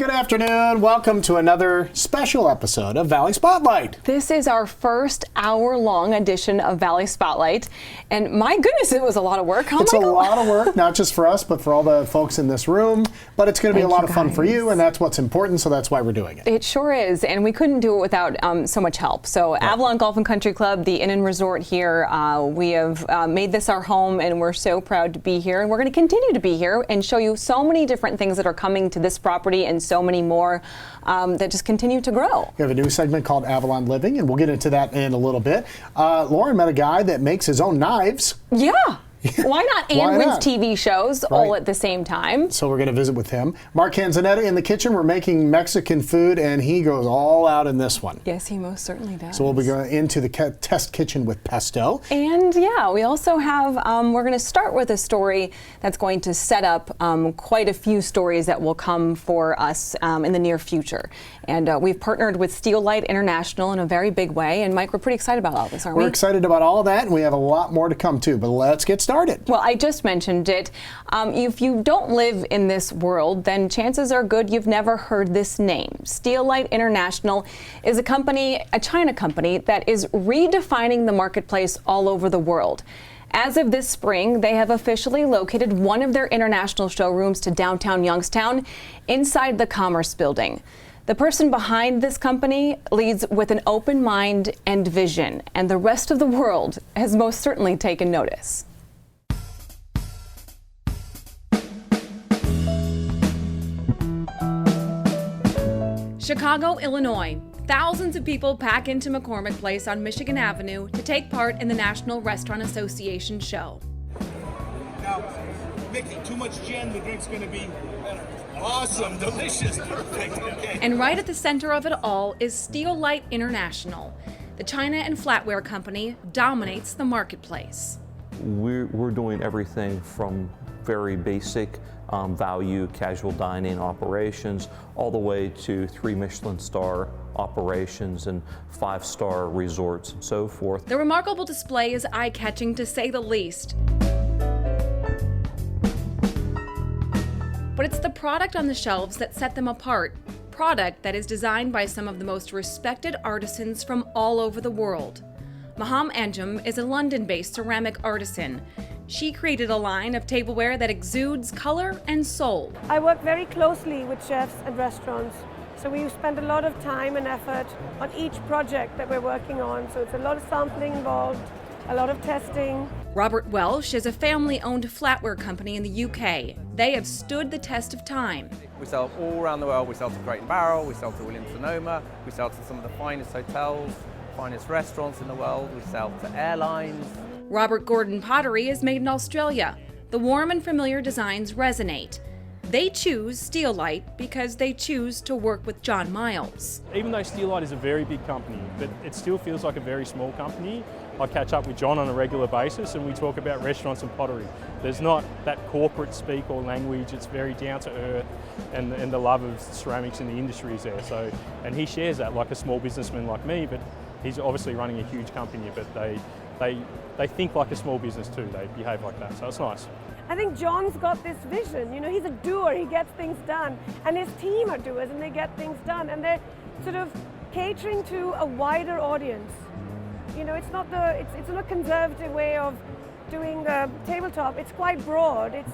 good afternoon. Welcome to another special episode of Valley Spotlight. This is our first hour-long edition of Valley Spotlight, and my goodness, it was a lot of work. It's a lot of work, not just for us, but for all the folks in this room. But it's going to be a lot of fun for you, and that's what's important, so that's why we're doing it. It sure is, and we couldn't do it without so much help. So Avalon Golf and Country Club, the Inn and Resort here, we have made this our home, and we're so proud to be here. And we're going to continue to be here and show you so many different things that are coming to this property and so many more that just continue to grow. We have a new segment called Avalon Living, and we'll get into that in a little bit. Lauren met a guy that makes his own knives. Yeah. Why not? And wins TV shows all at the same time. So we're going to visit with him. Mark Canzonetta in the kitchen. We're making Mexican food, and he goes all out in this one. Yes, he most certainly does. So we'll be going into the test kitchen with pesto. And yeah, we also have, we're going to start with a story that's going to set up quite a few stories that will come for us in the near future. And we've partnered with Steelite International in a very big way. And Mike, we're pretty excited about all this, aren't we? We're excited about all of that, and we have a lot more to come too. But let's get started. Well, I just mentioned it. If you don't live in this world, then chances are good you've never heard this name. Steelite International is a company, a China company, that is redefining the marketplace all over the world. As of this spring, they have officially located one of their international showrooms to downtown Youngstown inside the Commerce Building. The person behind this company leads with an open mind and vision, and the rest of the world has most certainly taken notice. Chicago, Illinois. Thousands of people pack into McCormick Place on Michigan Avenue to take part in the National Restaurant Association show. Now, Mickey, too much gin, the drink's going to be awesome, delicious, perfect. Okay. And right at the center of it all is Steelite International. The China and flatware company dominates the marketplace. We're doing everything from very basic value casual dining operations all the way to 3 Michelin star operations and 5-star resorts and so forth. The remarkable display is eye-catching to say the least. But it's the product on the shelves that set them apart. Product that is designed by some of the most respected artisans from all over the world. Maham Anjum is a London-based ceramic artisan. She created a line of tableware that exudes color and soul. I work very closely with chefs and restaurants, so we spend a lot of time and effort on each project that we're working on. So it's a lot of sampling involved, a lot of testing. Robert Welsh is a family-owned flatware company in the UK. They have stood the test of time. We sell all around the world. We sell to Crate and Barrel, we sell to Williams-Sonoma, we sell to some of the finest hotels, finest restaurants in the world, we sell to airlines. Robert Gordon pottery is made in Australia. The warm and familiar designs resonate. They choose Steelite because they choose to work with John Miles. Even though Steelite is a very big company, but it still feels like a very small company. I catch up with John on a regular basis and we talk about restaurants and pottery. There's not that corporate speak or language, it's very down to earth, and the love of ceramics in the industry is there. So, and he shares that like a small businessman like me, but he's obviously running a huge company, but they think like a small business too. They behave like that, so it's nice. I think John's got this vision. You know, he's a doer, he gets things done. And his team are doers and they get things done. And they're sort of catering to a wider audience. You know, it's not a conservative way of doing the tabletop. It's quite broad. It's,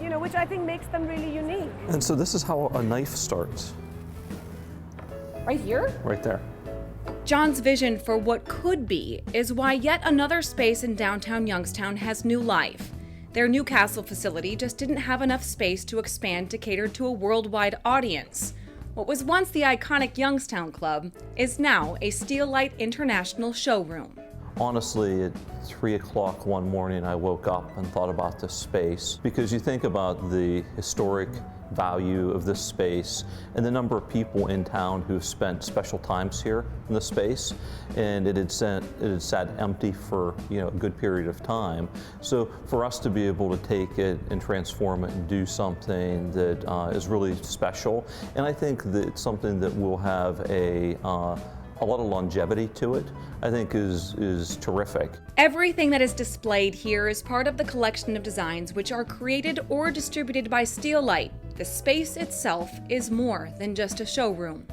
you know, which I think makes them really unique. And so this is how a knife starts. Right here? Right there. John's vision for what could be is why yet another space in downtown Youngstown has new life. Their Newcastle facility just didn't have enough space to expand to cater to a worldwide audience. What was once the iconic Youngstown Club is now a Steelite International showroom. Honestly, at 3 o'clock one morning, I woke up and thought about this space because you think about the historic value of this space and the number of people in town who have spent special times here in the space, and it had sat empty for a good period of time. So for us to be able to take it and transform it and do something that is really special, and I think that it's something that will have a lot of longevity to it, I think is terrific. Everything that is displayed here is part of the collection of designs which are created or distributed by Steelite. the space itself is more than just a showroom.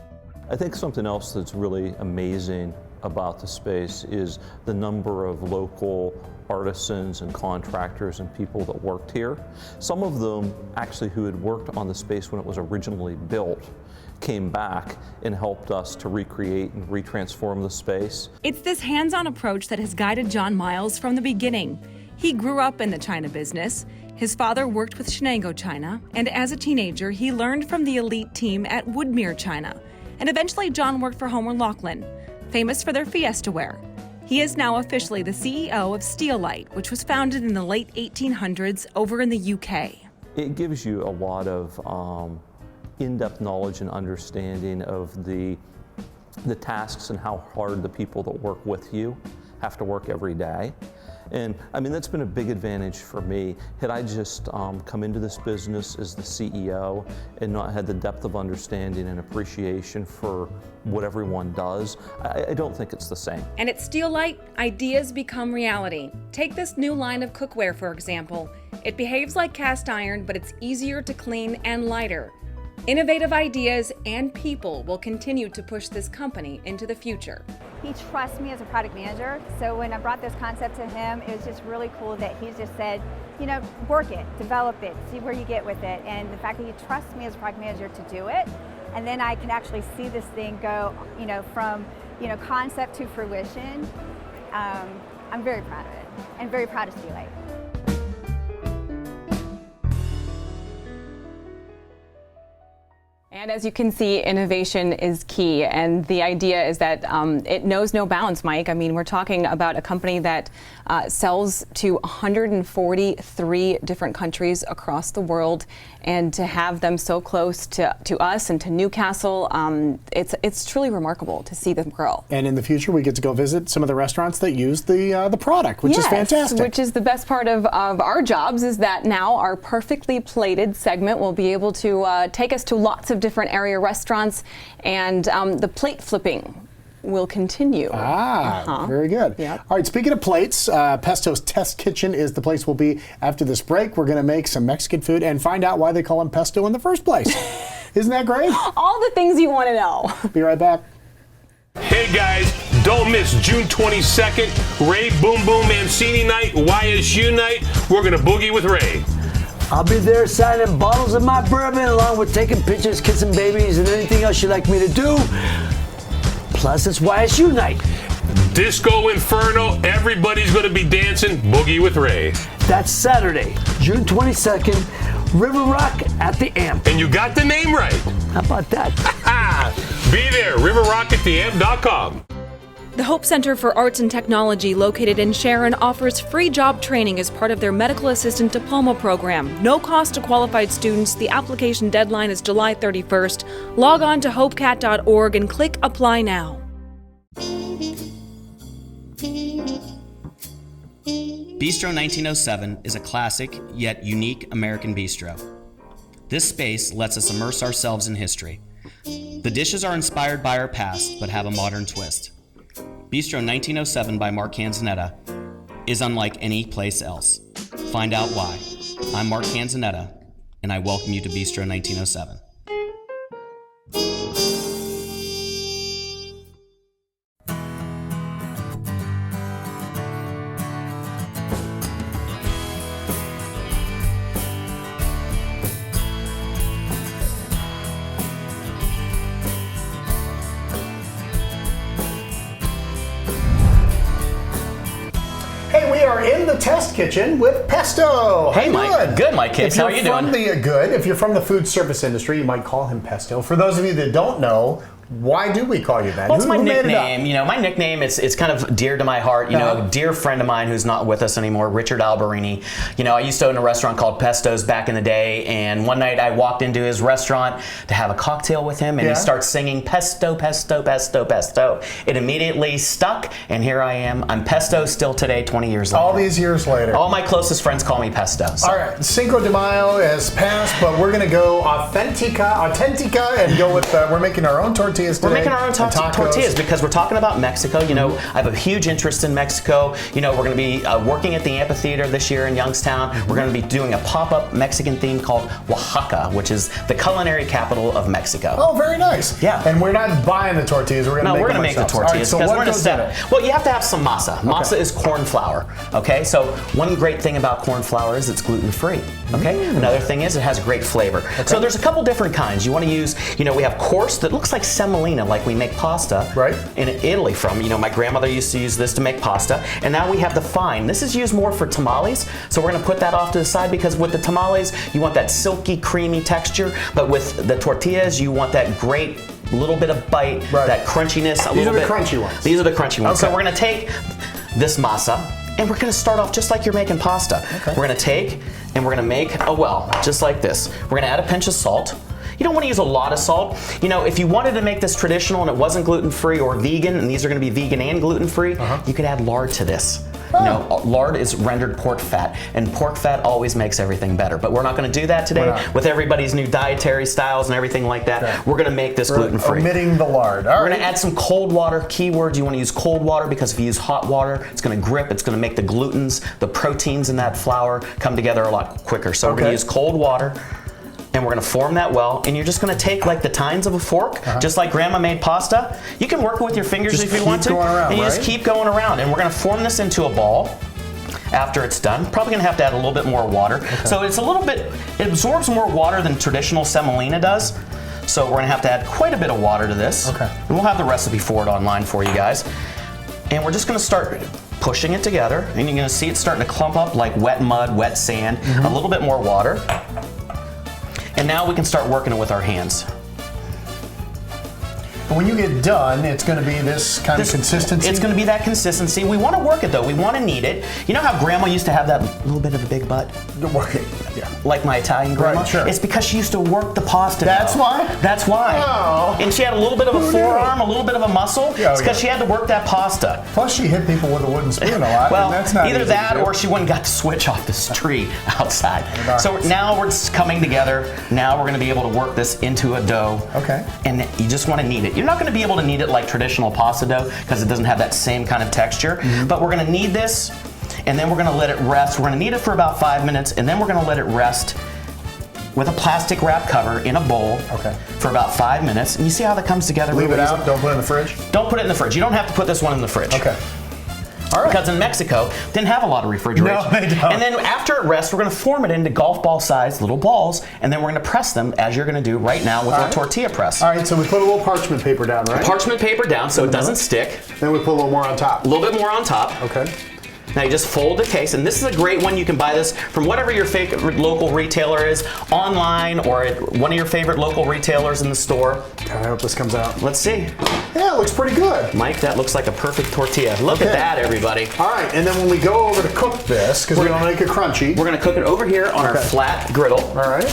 I think something else that's really amazing about the space is the number of local artisans and contractors and people that worked here. Some of them actually who had worked on the space when it was originally built came back and helped us to recreate and retransform the space. It's this hands-on approach that has guided John Miles from the beginning. He grew up in the China business. His father worked with Shenango China, and as a teenager, he learned from the elite team at Woodmere China. And eventually, John worked for Homer Laughlin, famous for their Fiesta ware. He is now officially the CEO of Steelite, which was founded in the late 1800s over in the UK. It gives you a lot of in-depth knowledge and understanding of the tasks and how hard the people that work with you have to work every day. And I mean, that's been a big advantage for me. Had I just come into this business as the CEO and not had the depth of understanding and appreciation for what everyone does, I don't think it's the same. And at Steelite, ideas become reality. Take this new line of cookware, for example. It behaves like cast iron, but it's easier to clean and lighter. Innovative ideas and people will continue to push this company into the future. He trusts me as a product manager, so when I brought this concept to him, it was just really cool that he just said, you know, work it, develop it, see where you get with it, and the fact that he trusts me as a product manager to do it, and then I can actually see this thing go, you know, from, you know, concept to fruition. I'm very proud of it, and very proud of Steelite. And as you can see, innovation is key. And the idea is that it knows no bounds, Mike. I mean, we're talking about a company that sells to 143 different countries across the world. And to have them so close to us and to Newcastle, it's truly remarkable to see them grow. And in the future, we get to go visit some of the restaurants that use the product, which is fantastic. Which is the best part of our jobs, is that now our Perfectly Plated segment will be able to take us to lots of different area restaurants, and the plate flipping will continue. Very good. Yep. All right, speaking of plates, Pesto's Test Kitchen is the place we'll be after this break. We're going to make some Mexican food and find out why they call them pesto in the first place. Isn't that great? All the things you want to know. Be right back. Hey guys, don't miss June 22nd, Ray Boom Boom Mancini night, YSU night. We're going to boogie with Ray. I'll be there signing bottles of my bourbon, along with taking pictures, kissing babies, and anything else you'd like me to do. Plus, it's YSU night. Disco Inferno, everybody's going to be dancing Boogie with Ray. That's Saturday, June 22nd, River Rock at the Amp. And you got the name right. How about that? Be there, riverrockattheamp.com. The Hope Center for Arts and Technology, located in Sharon, offers free job training as part of their Medical Assistant Diploma program. No cost to qualified students. The application deadline is July 31st. Log on to hopecat.org and click Apply Now. Bistro 1907 is a classic yet unique American bistro. This space lets us immerse ourselves in history. The dishes are inspired by our past but have a modern twist. Bistro 1907 by Mark Canzanetta is unlike any place else. Find out why. I'm Mark Canzanetta, and I welcome you to Bistro 1907. In the Test Kitchen with Pesto. Hey, Mike. Good, Mike Kids. How are you doing? If you're from the food service industry, you might call him Pesto. For those of you that don't know, why do we call you that? Well, it's my nickname. You know, my nickname, it's kind of dear to my heart. You know, dear friend of mine who's not with us anymore, Richard Alberini. You know, I used to own a restaurant called Pesto's back in the day, and one night I walked into his restaurant to have a cocktail with him, and he starts singing Pesto, Pesto, Pesto, Pesto. It immediately stuck, and here I am. I'm Pesto still today, 20 years later. All these years later. All my closest friends call me Pesto. So. All right, Cinco de Mayo has passed, but we're going to go Authentica, and go with, we're making our own tortillas. tortillas today. We're making our own and tacos. tortillas because we're talking about Mexico. You know, I have a huge interest in Mexico. You know, we're going to be working at the amphitheater this year in Youngstown. We're going to be doing a pop-up Mexican theme called Oaxaca, which is the culinary capital of Mexico. Oh, very nice. Yeah. And we're not buying the tortillas. We're going to make we're them going to make the ourselves. tortillas All right, so because what we're going to goes set in it. Well, you have to have some masa. Masa is corn flour. Okay, so one great thing about corn flour is it's gluten-free. Okay, another thing is it has a great flavor. So there's a couple different kinds. You want to use, you know, we have coarse that looks like semolina, like we make pasta in Italy from. You know, my grandmother used to use this to make pasta, and now we have the fine. This is used more for tamales, so we're going to put that off to the side because with the tamales, you want that silky, creamy texture, but with the tortillas, you want that great little bit of bite, that crunchiness. These are the crunchy ones. These are the crunchy ones. Okay. So we're going to take this masa, and we're going to start off just like you're making pasta. We're going to take and we're going to make a well, just like this. We're going to add a pinch of salt. You don't want to use a lot of salt. You know, if you wanted to make this traditional and it wasn't gluten-free or vegan, and these are going to be vegan and gluten-free, you could add lard to this. You know, lard is rendered pork fat, and pork fat always makes everything better. But we're not going to do that today with everybody's new dietary styles and everything like that. We're going to make this gluten-free. Omitting the lard. We're going to add some cold water. Keyword, you want to use cold water because if you use hot water, it's going to grip. It's going to make the glutens, the proteins in that flour come together a lot quicker. So we're going to use cold water. And we're going to form that well, and you're just going to take like the tines of a fork, just like Grandma made pasta. You can work it with your fingers if you want to, and you just keep going around. And we're going to form this into a ball. After it's done, probably going to have to add a little bit more water. So it's a little bit, it absorbs more water than traditional semolina does. So we're going to have to add quite a bit of water to this. And we'll have the recipe for it online for you guys. And we're just going to start pushing it together, and you're going to see it starting to clump up like wet mud, wet sand. A little bit more water. And now we can start working it with our hands. But when you get done, it's going to be this kind of consistency? It's going to be that consistency. We want to work it though. We want to knead it. You know how Grandma used to have that little bit of a big butt? Yeah. Like my Italian grandma? Right, sure. It's because she used to work the pasta That's dough. why? That's why. Oh. And she had a little bit of a forearm, a little bit of a muscle. It's because she had to work that pasta. Plus she hit people with a wooden spoon a lot. Well, and that's not either easy that to do. or she wouldn't got the switch off this tree outside. So now we're just coming together. Now we're going to be able to work this into a dough. Okay. And you just want to knead it. You're not going to be able to knead it like traditional pasta dough because it doesn't have that same kind of texture. But we're going to knead this, and then we're going to let it rest. We're going to knead it for about 5 minutes, and then we're going to let it rest with a plastic wrap cover in a bowl for about 5 minutes. And you see how that comes together? Leave it really out, easy? don't put it in the fridge? Don't put it in the fridge. You don't have to put this one in the fridge. Okay. All right. Because in Mexico, didn't have a lot of refrigeration. No, they don't. And then after it rests, we're going to form it into golf ball sized little balls, and then we're going to press them as you're going to do right now with our tortilla press. All right, so we put a little parchment paper down, right? Parchment paper down so it doesn't stick. Then we put a little more on top. A little bit more on top. Okay. Now you just fold the case, and this is a great one. You can buy this from whatever your favorite local retailer is, online or at one of your favorite local retailers in the store. God, I hope this comes out. Let's see. Yeah, it looks pretty good. Mike, that looks like a perfect tortilla. Look at that, everybody. All right, and then when we go over to cook this, because we're going to make it crunchy. We're going to cook it over here on our flat griddle. All right.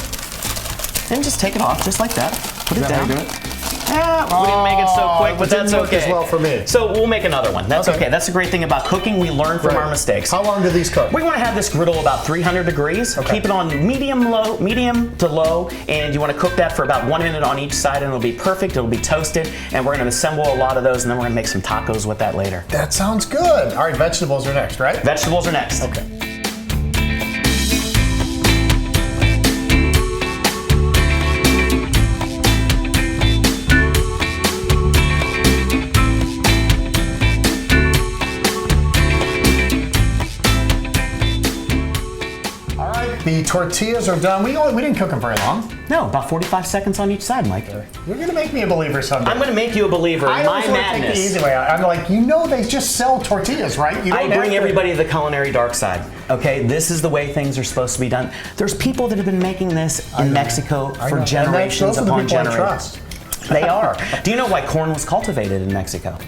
And just take it off just like that. Put it down. How you do it? We didn't make it so quick, but that's okay. As well for me. So we'll make another one. That's okay. That's the great thing about cooking. We learn from our mistakes. How long do these cook? We want to have this griddle about 300 degrees. Keep it on medium to low, and you want to cook that for about 1 minute on each side, and it'll be perfect. It'll be toasted, and we're going to assemble a lot of those, and then we're going to make some tacos with that later. That sounds good. All right, vegetables are next, right? Vegetables are next. Okay. The tortillas are done. We didn't cook them very long. No, about 45 seconds on each side, Mike. You're going to make me a believer someday. I'm going to make you a believer in my always want to take the madness. easy way out. I'm like, you know they just sell tortillas, right? You don't I have bring to- everybody to the culinary dark side. Okay, this is the way things are supposed to be done. There's people that have been making this in Mexico for generations those are the upon people I generations. trust. They are. Do you know why corn was cultivated in Mexico?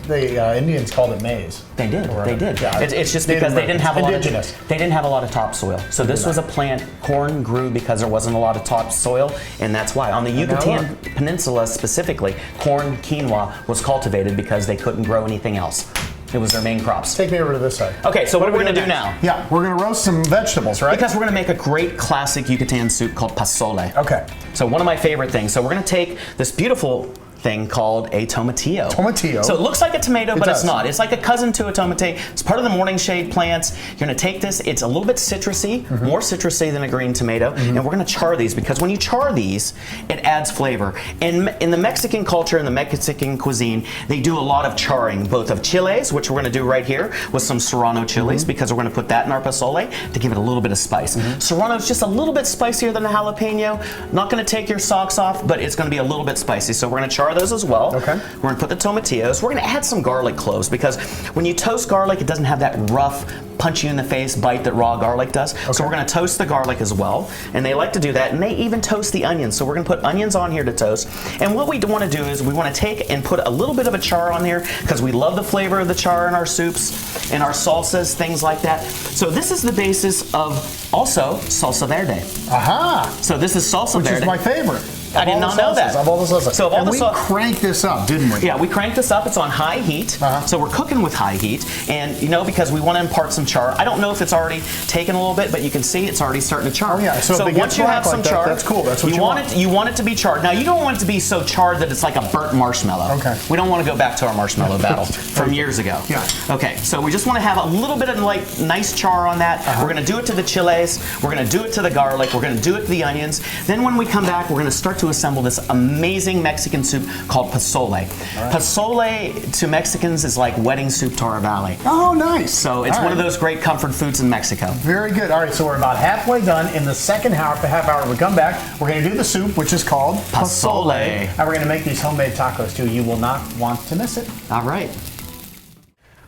The Indians called it maize. They did. They did. Yeah, It's just Native because they didn't have a lot of indigenous. they didn't have a lot of topsoil. So this was a plant. Corn grew because there wasn't a lot of topsoil, and that's why on the Yucatan Peninsula specifically, corn quinoa was cultivated because they couldn't grow anything else. It was their main crops. Take me over to this side. Okay, so what are we going to do now? Yeah, we're going to roast some vegetables, right? Because we're going to make a great classic Yucatan soup called pozole. Okay. So one of my favorite things. So we're going to take this beautiful thing called a tomatillo. Tomatillo. So it looks like a tomato, but it's does. not. It's like a cousin to a tomate. It's part of the morning shade plants. You're going to take this. It's a little bit citrusy, more citrusy than a green tomato, and we're going to char these because when you char these, it adds flavor. And in the Mexican culture and the Mexican cuisine, they do a lot of charring, both of chiles, which we're going to do right here with some serrano chilies because we're going to put that in our pozole to give it a little bit of spice. Serrano is just a little bit spicier than a jalapeno. Not going to take your socks off, but it's going to be a little bit spicy. So we're going to char those as well. Okay. We're going to put the tomatillos. We're going to add some garlic cloves because when you toast garlic, it doesn't have that rough, punch you in the face bite that raw garlic does. So we're going to toast the garlic as well. And they like to do that. And they even toast the onions. So we're going to put onions on here to toast. And what we want to do is we want to take and put a little bit of a char on here because we love the flavor of the char in our soups and our salsas, things like that. So this is the basis of also salsa verde. Aha! So this is salsa Which verde. is my favorite. I did not know that. Of all the salsas. So of all and the we sauce- cranked this up, didn't we? Yeah, we cranked this up. It's on high heat. So we're cooking with high heat. And you know, because we want to impart some char. I don't know if it's already taken a little bit, but you can see it's already starting to char. Oh, yeah. So if it gets once you black have some like that, char, that's cool. That's what you want. You want it to be charred. Now you don't want it to be so charred that it's like a burnt marshmallow. Okay. We don't want to go back to our marshmallow battle from years ago. Yeah. Okay, so we just want to have a little bit of like nice char on that. We're going to do it to the chiles. We're going to do it to the garlic. We're going to do it to the onions. Then when we come back, we're going to start to assemble this amazing Mexican soup called pozole. Pozole to Mexicans is like wedding soup to our valley. Oh, nice. So it's one of those great comfort foods in Mexico. Very good. All right, so we're about halfway done. In the second half hour, we come back. We're going to do the soup, which is called Pozole. And we're going to make these homemade tacos too. You will not want to miss it. All right.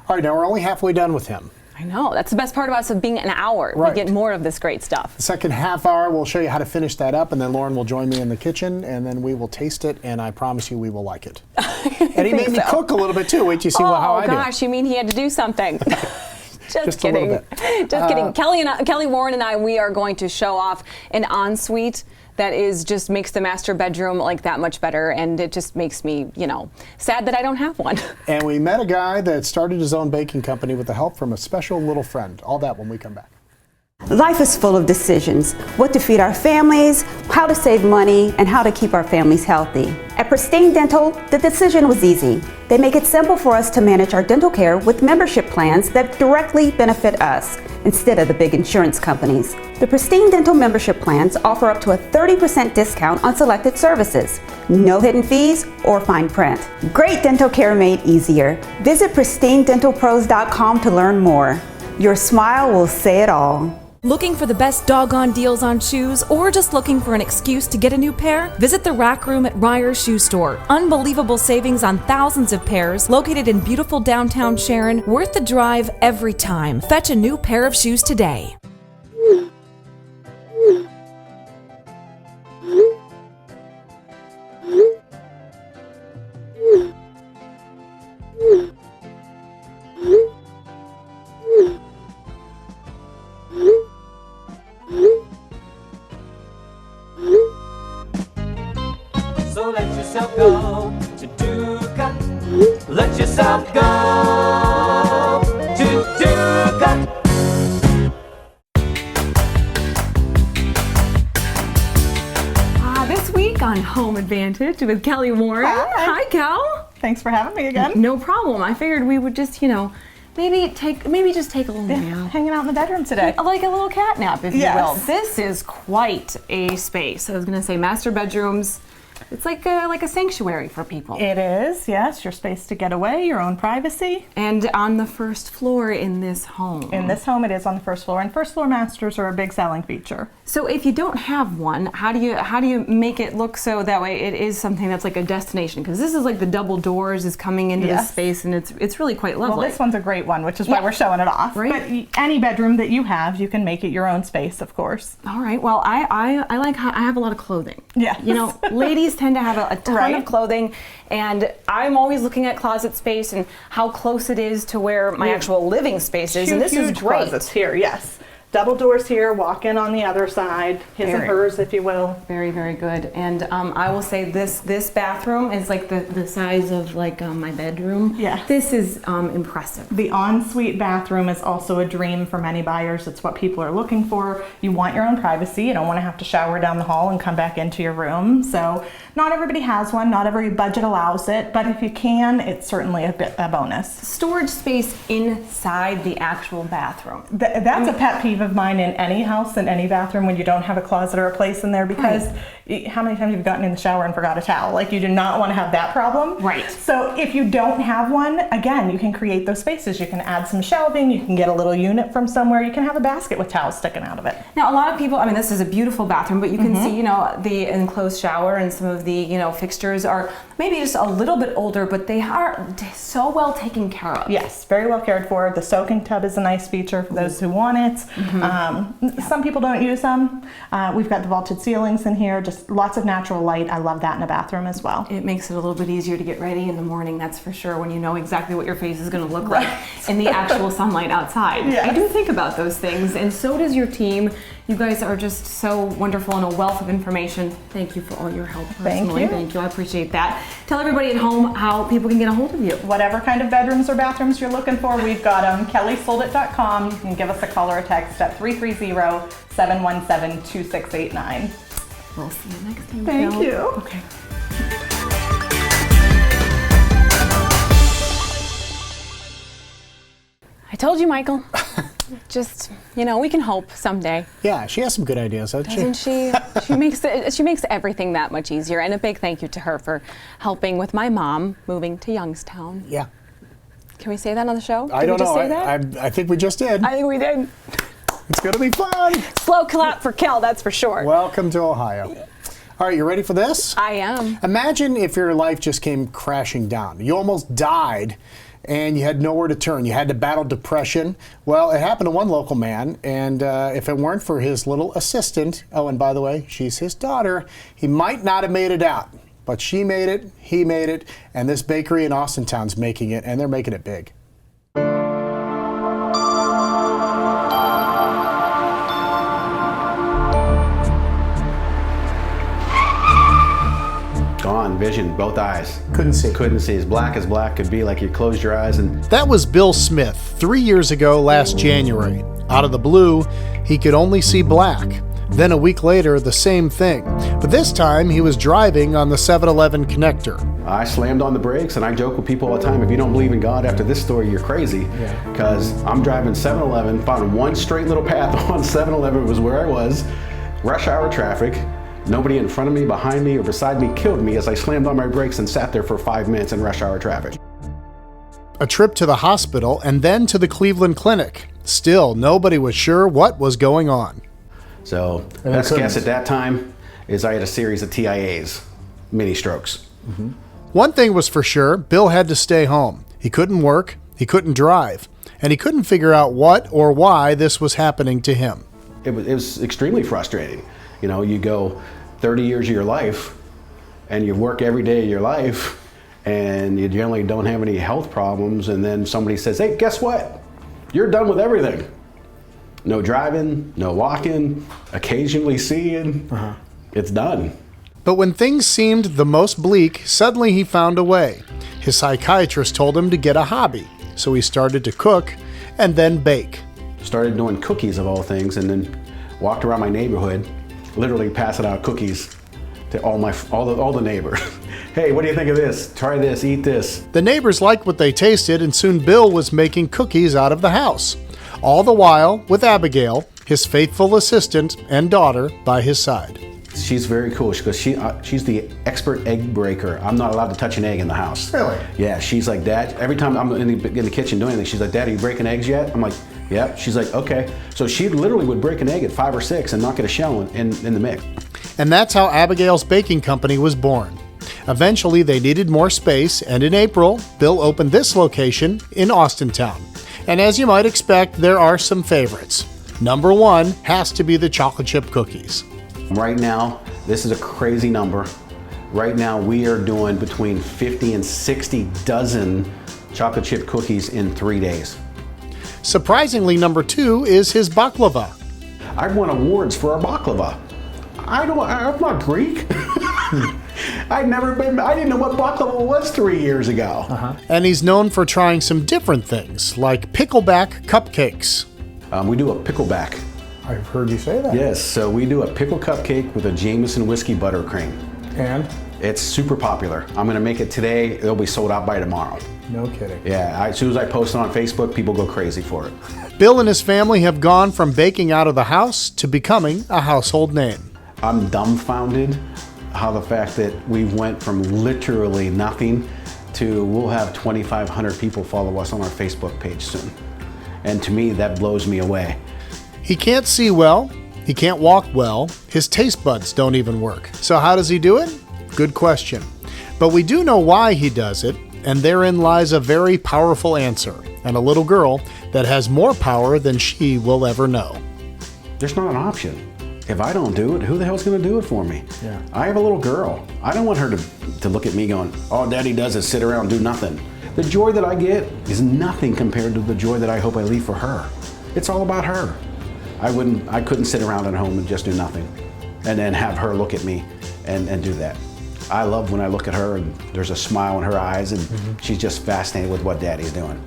All right, now we're only halfway done with him. I know. That's the best part about us of being an hour. Right. We get more of this great stuff. The second half hour, we'll show you how to finish that up, and then Lauren will join me in the kitchen, and then we will taste it, and I promise you we will like it. And he made me cook a little bit too. Wait till you see how I do. Oh gosh, you mean he had to do something? Just a little kidding. bit. Just kidding. Kelly Warren and I, we are going to show off an ensuite that is just makes the master bedroom like that much better, and it just makes me, sad that I don't have one. And we met a guy that started his own baking company with the help from a special little friend. All that when we come back. Life is full of decisions. What to feed our families, how to save money, and how to keep our families healthy. At Pristine Dental, the decision was easy. They make it simple for us to manage our dental care with membership plans that directly benefit us, instead of the big insurance companies. The Pristine Dental membership plans offer up to a 30% discount on selected services. No hidden fees or fine print. Great dental care made easier. Visit pristinedentalpros.com to learn more. Your smile will say it all. Looking for the best doggone deals on shoes, or just looking for an excuse to get a new pair? Visit the Rack Room at Ryer's Shoe Store. Unbelievable savings on thousands of pairs, located in beautiful downtown Sharon, worth the drive every time. Fetch a new pair of shoes today. So let yourself go to Duca. Let yourself go to Duca. This week on Home Advantage with Kelly Warren. Hi, Kel. Thanks for having me again. No problem. I figured we would just, maybe just take a little nap. Hanging out in the bedroom today. Like a little cat nap, if Yes. you will. This is quite a space. I was going to say master bedrooms. It's like a sanctuary for people. It is, yes. Your space to get away, your own privacy. And on the first floor in this home. In this home, it is on the first floor, and first floor masters are a big selling feature. So if you don't have one, how do you make it look so that way it is something that's like a destination? Because this is like the double doors is coming into the space, and it's really quite lovely. Well, this one's a great one, which is why we're showing it off. Right. But any bedroom that you have, you can make it your own space, of course. All right. Well, I have a lot of clothing. Yeah. Ladies tend to have a ton of clothing, and I'm always looking at closet space and how close it is to where my actual living space is, and this is great. Closets here, yes. Double doors here, walk in on the other side, his and hers, if you will. Very, very good. And I will say this bathroom is like the size of like my bedroom. Yeah. This is impressive. The ensuite bathroom is also a dream for many buyers. It's what people are looking for. You want your own privacy. You don't want to have to shower down the hall and come back into your room. So not everybody has one. Not every budget allows it. But if you can, it's certainly a bonus. Storage space inside the actual bathroom. That's a pet peeve of mine in any house, in any bathroom, when you don't have a closet or a place in there, because how many times have you gotten in the shower and forgot a towel? Like, you do not want to have that problem. Right. So if you don't have one, again, you can create those spaces. You can add some shelving, you can get a little unit from somewhere, you can have a basket with towels sticking out of it. Now, a lot of people, I mean, this is a beautiful bathroom, but you can see, you know, the enclosed shower and some of the, you know, fixtures are maybe just a little bit older, but they are so well taken care of. Yes, very well cared for. The soaking tub is a nice feature for those who want it. Some people don't use them. We've got the vaulted ceilings in here, just lots of natural light. I love that in a bathroom as well. It makes it a little bit easier to get ready in the morning, that's for sure, when you know exactly what your face is going to look like in the actual sunlight outside. Yes. I do think about those things, and so does your team. You guys are just so wonderful and a wealth of information. Thank you for all your help personally. Thank you. I appreciate that. Tell everybody at home how people can get a hold of you. Whatever kind of bedrooms or bathrooms you're looking for, we've got them. KellySoldIt.com. You can give us a call or a text at 330-717-2689. We'll see you next time. Thank Phil. you. Okay. I told you, Michael. Just, you know, we can hope someday. Yeah, she has some good ideas, doesn't she? She makes everything that much easier. And a big thank you to her for helping with my mom moving to Youngstown. Yeah. Can we say that on the show? I don't know. I think we just did. I think we did. It's going to be fun. Slow clap for Kel, that's for sure. Welcome to Ohio. All right, you ready for this? I am. Imagine if your life just came crashing down. You almost died and you had nowhere to turn. You had to battle depression. Well, it happened to one local man, and if it weren't for his little assistant, oh, and by the way, she's his daughter, he might not have made it out. But she made it, he made it, and this bakery in Austintown's making it, and they're making it big. Gone, vision, both eyes. Couldn't see. Couldn't see. As black could be, like you closed your eyes and... That was Bill Smith 3 years ago last January. Out of the blue, he could only see black. Then a week later, the same thing. But this time, he was driving on the 7-Eleven connector. I slammed on the brakes, and I joke with people all the time, if you don't believe in God after this story, you're crazy. Because I'm driving 7-Eleven, found one straight little path on 7-Eleven was where I was. Rush hour traffic. Nobody in front of me, behind me, or beside me killed me as I slammed on my brakes and sat there for 5 minutes in rush hour traffic. A trip to the hospital and then to the Cleveland Clinic. Still, nobody was sure what was going on. So, best guess at that time is I had a series of TIAs, mini strokes. One thing was for sure, Bill had to stay home. He couldn't work, he couldn't drive, and he couldn't figure out what or why this was happening to him. It was extremely frustrating. You know, you go 30 years of your life and you work every day of your life and you generally don't have any health problems, and then somebody says, hey, guess what? You're done with everything. No driving, no walking, occasionally seeing. It's done. But when things seemed the most bleak, suddenly he found a way. His psychiatrist told him to get a hobby, so he started to cook and then bake. Started doing cookies of all things, and then walked around my neighborhood literally passing out cookies to all the neighbors. Hey, what do you think of this? Try this, eat this. The neighbors liked what they tasted, and soon Bill was making cookies out of the house. All the while with Abigail, his faithful assistant and daughter, by his side. She's very cool because she's the expert egg breaker. I'm not allowed to touch an egg in the house. Really? Yeah, she's like, Dad, every time I'm in the kitchen doing anything, she's like, Dad, are you breaking eggs yet? I'm like, yep. She's like, okay. So she literally would break an egg at 5 or 6 and not get a shell in the mix. And that's how Abigail's Baking Company was born. Eventually, they needed more space, and in April, Bill opened this location in Austintown. And as you might expect, there are some favorites. Number one has to be the chocolate chip cookies. Right now, this is a crazy number. Right now, we are doing between 50 and 60 dozen chocolate chip cookies in 3 days. Surprisingly, number two is his baklava. I've won awards for our baklava. I'm not Greek. I didn't know what baklava was 3 years ago. And he's known for trying some different things, like pickleback cupcakes. We do a pickleback. I've heard you say that. Yes, so we do a pickle cupcake with a Jameson whiskey buttercream. And? It's super popular. I'm gonna make it today. It'll be sold out by tomorrow. No kidding. Yeah, as soon as I post it on Facebook, people go crazy for it. Bill and his family have gone from baking out of the house to becoming a household name. I'm dumbfounded how the fact that we went from literally nothing to we'll have 2,500 people follow us on our Facebook page soon. And to me, that blows me away. He can't see well, he can't walk well, his taste buds don't even work. So how does he do it? Good question. But we do know why he does it, and therein lies a very powerful answer, and a little girl that has more power than she will ever know. There's not an option. If I don't do it, who the hell's gonna do it for me? Yeah. I have a little girl. I don't want her to look at me going, all Daddy does is sit around and do nothing. The joy that I get is nothing compared to the joy that I hope I leave for her. It's all about her. I couldn't sit around at home and just do nothing and then have her look at me and do that. I love when I look at her and there's a smile in her eyes and she's just fascinated with what Daddy's doing.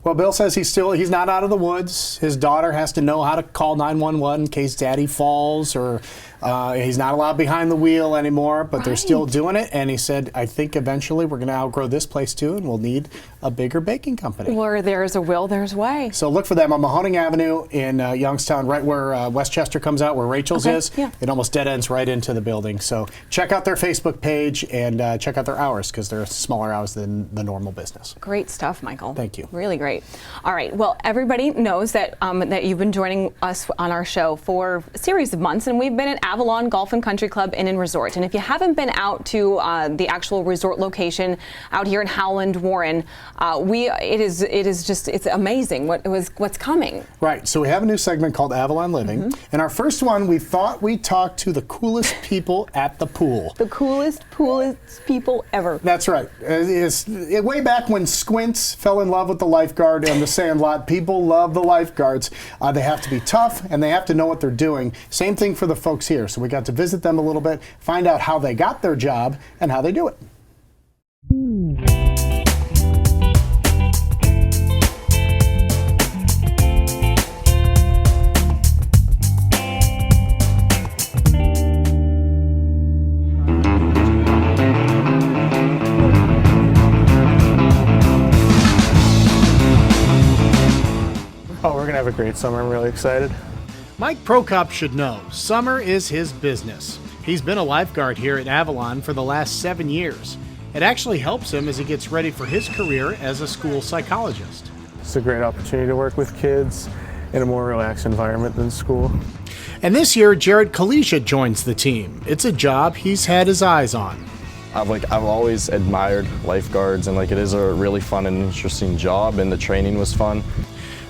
Well, Bill says he's not out of the woods. His daughter has to know how to call 911 in case Daddy falls, or he's not allowed behind the wheel anymore, but they're still doing it. And he said, I think eventually we're going to outgrow this place too, and we'll need a bigger baking company. Where there's a will, there's a way. So look for them on Mahoning Avenue in Youngstown, right where Westchester comes out, where Rachel's is. Yeah. It almost dead ends right into the building. So check out their Facebook page and check out their hours, because they're smaller hours than the normal business. Great stuff, Michael. Thank you. Really great. All right. Well, everybody knows that that you've been joining us on our show for a series of months, and we've been at Avalon Golf and Country Club Inn and Resort. And if you haven't been out to the actual resort location out here in Howland, Warren, it's amazing what's coming. Right. So we have a new segment called Avalon Living. In our first one, we thought we'd talk to the coolest people at the pool. The coolest people ever. That's right. Way back when Squints fell in love with the lifeguard and the Sandlot, people love the lifeguards. They have to be tough and they have to know what they're doing. Same thing for the folks here. So we got to visit them a little bit, find out how they got their job and how they do it. Oh, we're gonna have a great summer. I'm really excited. Mike Prokop should know, summer is his business. He's been a lifeguard here at Avalon for the last 7 years. It actually helps him as he gets ready for his career as a school psychologist. It's a great opportunity to work with kids in a more relaxed environment than school. And this year, Jared Kalisha joins the team. It's a job he's had his eyes on. I've always admired lifeguards, and it is a really fun and interesting job, and the training was fun.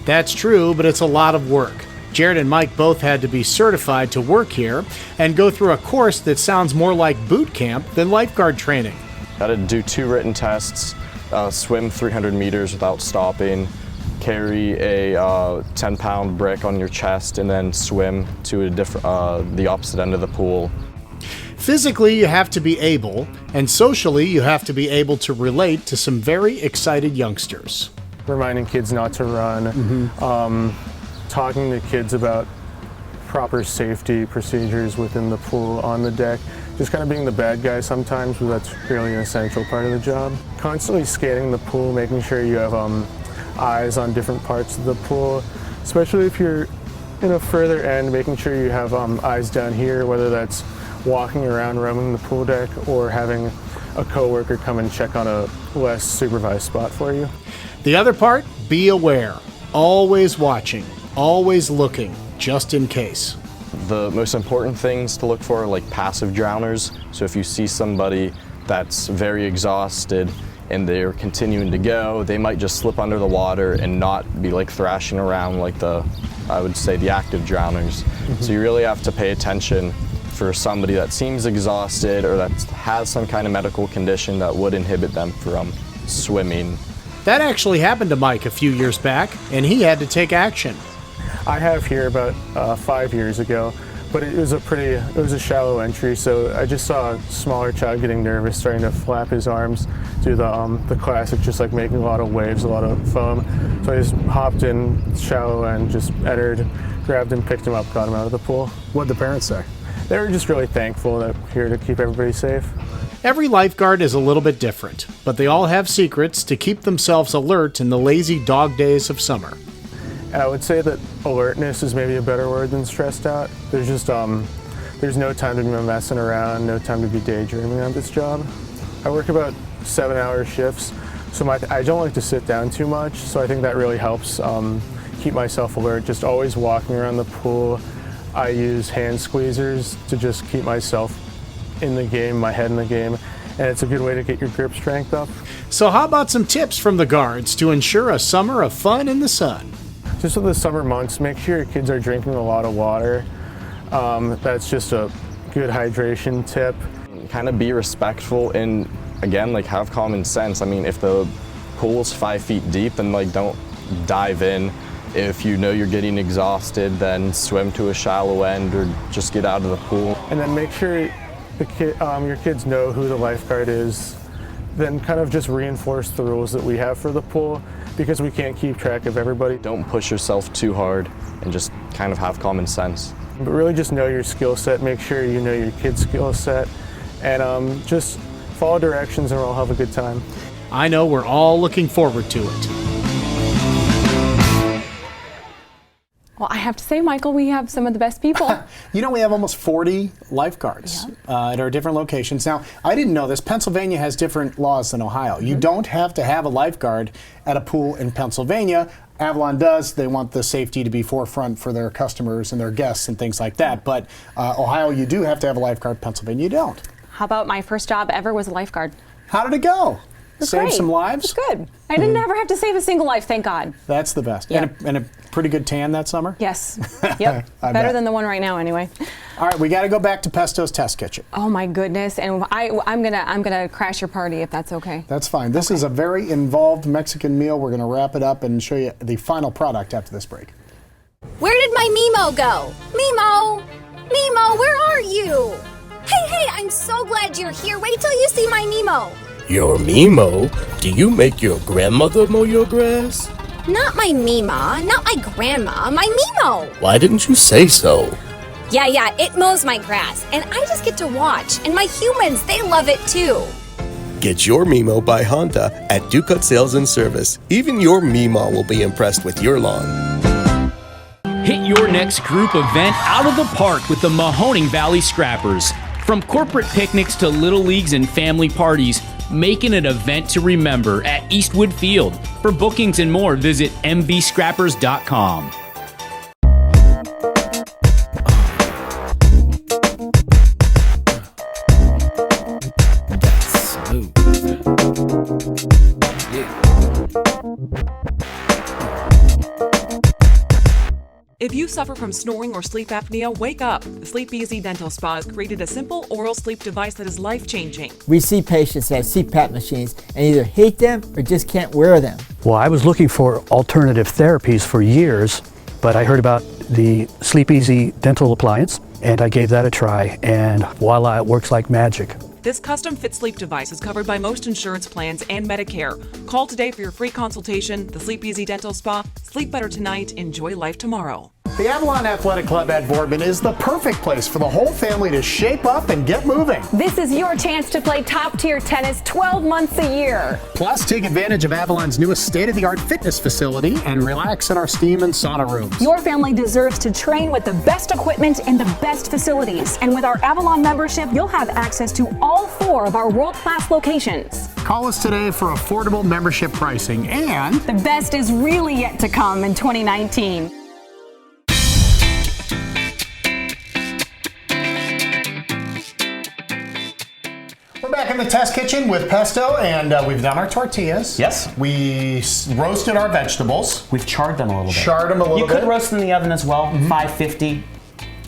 That's true, but it's a lot of work. Jared and Mike both had to be certified to work here and go through a course that sounds more like boot camp than lifeguard training. I had to do 2 written tests, swim 300 meters without stopping, carry a 10-pound brick on your chest, and then swim to the opposite end of the pool. Physically, you have to be able, and socially, you have to be able to relate to some very excited youngsters. Reminding kids not to run, talking to kids about proper safety procedures within the pool, on the deck, just kind of being the bad guy sometimes, but that's really an essential part of the job. Constantly scanning the pool, making sure you have eyes on different parts of the pool, especially if you're in a further end, making sure you have eyes down here, whether that's walking around, roaming the pool deck, or having a coworker come and check on a less supervised spot for you. The other part, be aware. Always watching, always looking, just in case. The most important things to look for are passive drowners. So if you see somebody that's very exhausted and they're continuing to go, they might just slip under the water and not be thrashing around like the active drowners. So you really have to pay attention for somebody that seems exhausted or that has some kind of medical condition that would inhibit them from swimming That actually happened to Mike a few years back, and he had to take action. I have here about 5 years ago, but it was a shallow entry, so I just saw a smaller child getting nervous, starting to flap his arms, do the classic, just like making a lot of waves, a lot of foam. So I just hopped in shallow and just entered, grabbed him, picked him up, got him out of the pool. What'd the parents say? They were just really thankful that we're here to keep everybody safe. Every lifeguard is a little bit different, but they all have secrets to keep themselves alert in the lazy dog days of summer. And I would say that alertness is maybe a better word than stressed out. There's just, there's no time to be messing around, no time to be daydreaming on this job. I work about 7-hour shifts, so I don't like to sit down too much, so I think that really helps keep myself alert. Just always walking around the pool. I use hand squeezers to just keep myself in the game, my head in the game, and it's a good way to get your grip strength up. So how about some tips from the guards to ensure a summer of fun in the sun? Just with the summer months, make sure your kids are drinking a lot of water. That's just a good hydration tip. Kind of be respectful and, again, like, have common sense. I mean, if the pool's 5 feet deep, then, like, don't dive in. If you know you're getting exhausted, then swim to a shallow end or just get out of the pool. And then make sure your kids know who the lifeguard is. Then kind of just reinforce the rules that we have for the pool, because we can't keep track of everybody. Don't push yourself too hard and just kind of have common sense. But really just know your skill set, make sure you know your kid's skill set, and just follow directions and we'll all have a good time. I know we're all looking forward to it. Well, I have to say, Michael, we have some of the best people. You know, we have almost 40 lifeguards at our different locations. Now, I didn't know this. Pennsylvania has different laws than Ohio. You don't have to have a lifeguard at a pool in Pennsylvania. Avalon does. They want the safety to be forefront for their customers and their guests and things like that. But Ohio, you do have to have a lifeguard. Pennsylvania, you don't. How about my first job ever was a lifeguard? How did it go? Save great. some lives? It's good. I didn't ever have to save a single life, thank God. That's the best. Yeah. And a pretty good tan that summer? Yes. Yep. Better than the one right now, anyway. All right, we got to go back to Pesto's Test Kitchen. Oh my goodness! And I'm gonna crash your party if that's okay. That's fine. This is a very involved Mexican meal. We're gonna wrap it up and show you the final product after this break. Where did my Mimo go? Mimo! Mimo, where are you? Hey, I'm so glad you're here. Wait till you see my Mimo. Your Mimo? Do you make your grandmother mow your grass? Not my Mima, not my grandma, my Mimo. Why didn't you say so? Yeah, it mows my grass, and I just get to watch, and my humans, they love it too. Get your Mimo by Honda at Ducat Sales and Service. Even your Mima will be impressed with your lawn. Hit your next group event out of the park with the Mahoning Valley Scrappers. From corporate picnics to little leagues and family parties, make it an event to remember at Eastwood Field. For bookings and more, visit mvscrappers.com. If you suffer from snoring or sleep apnea, wake up. The Sleep Easy Dental Spa has created a simple oral sleep device that is life-changing. We see patients that have CPAP machines and either hate them or just can't wear them. Well, I was looking for alternative therapies for years, but I heard about the Sleep Easy dental appliance and I gave that a try, and voila, it works like magic. This custom-fit sleep device is covered by most insurance plans and Medicare. Call today for your free consultation. The Sleep Easy Dental Spa. Sleep better tonight. Enjoy life tomorrow. The Avalon Athletic Club at Boardman is the perfect place for the whole family to shape up and get moving. This is your chance to play top-tier tennis 12 months a year. Plus, take advantage of Avalon's newest state-of-the-art fitness facility and relax in our steam and sauna rooms. Your family deserves to train with the best equipment and the best facilities. And with our Avalon membership, you'll have access to all 4 of our world-class locations. Call us today for affordable membership pricing, and the best is really yet to come in 2019. We're back in the test kitchen with Pesto, and we've done our tortillas. Yes. We roasted our vegetables. We've charred them a little bit. Charred them a little bit. You could roast them in the oven as well, 550.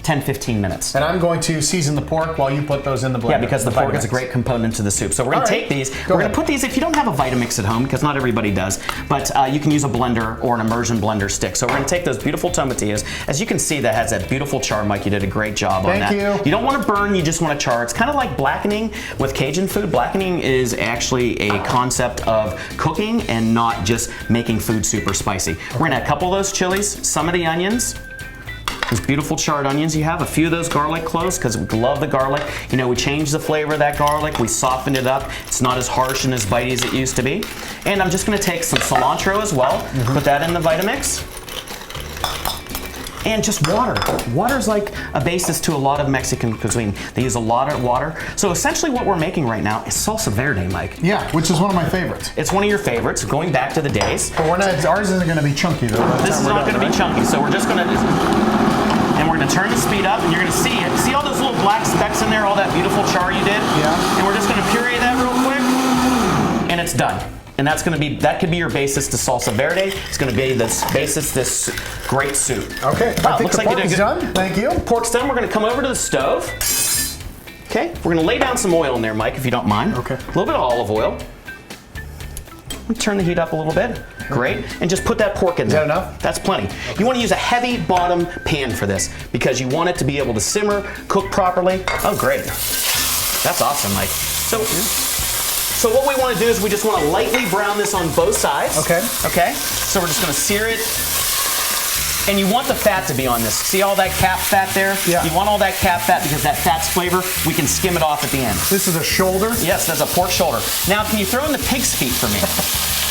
10-15 minutes. And I'm going to season the pork while you put those in the blender. Yeah, because the pork is a great component to the soup. So we're going to take these. We're going to put these, if you don't have a Vitamix at home, because not everybody does, but you can use a blender or an immersion blender stick. So we're going to take those beautiful tomatillos. As you can see, that has that beautiful char, Mike. You did a great job on that. Thank you. You don't want to burn, you just want to char. It's kind of like blackening with Cajun food. Blackening is actually a concept of cooking and not just making food super spicy. We're going to add a couple of those chilies, some of the onions, those beautiful charred onions you have, a few of those garlic cloves, because we love the garlic. You know, we changed the flavor of that garlic, we softened it up. It's not as harsh and as bitey as it used to be. And I'm just gonna take some cilantro as well, put that in the Vitamix. And just water. Water's like a basis to a lot of Mexican cuisine. They use a lot of water. So essentially what we're making right now is salsa verde, Mike. Yeah, which is one of my favorites. It's one of your favorites, going back to the days. But we're not, ours isn't gonna be chunky though. This is not gonna be chunky, so we're just gonna, and we're gonna turn the speed up and you're gonna see it. See all those little black specks in there, all that beautiful char you did? Yeah. And we're just gonna puree that real quick, and it's done. And that's gonna be, that could be your basis to salsa verde. It's gonna be this basis, this great soup. Okay, Wow, I think looks the like you pork did is good. done. Thank you. Pork's done. We're gonna come over to the stove. Okay, we're gonna lay down some oil in there, Mike, if you don't mind. Okay. A little bit of olive oil. Turn the heat up a little bit. Great. And just put that pork in there. Is that enough? That's plenty. Okay. You want to use a heavy bottom pan for this because you want it to be able to simmer, cook properly. Oh, great. That's awesome, Mike. So what we want to do is we just want to lightly brown this on both sides. Okay. Okay? So we're just going to sear it. And you want the fat to be on this. See all that cap fat there? Yeah. You want all that cap fat because that fat's flavor, we can skim it off at the end. This is a shoulder? Yes, that's a pork shoulder. Now, can you throw in the pig's feet for me?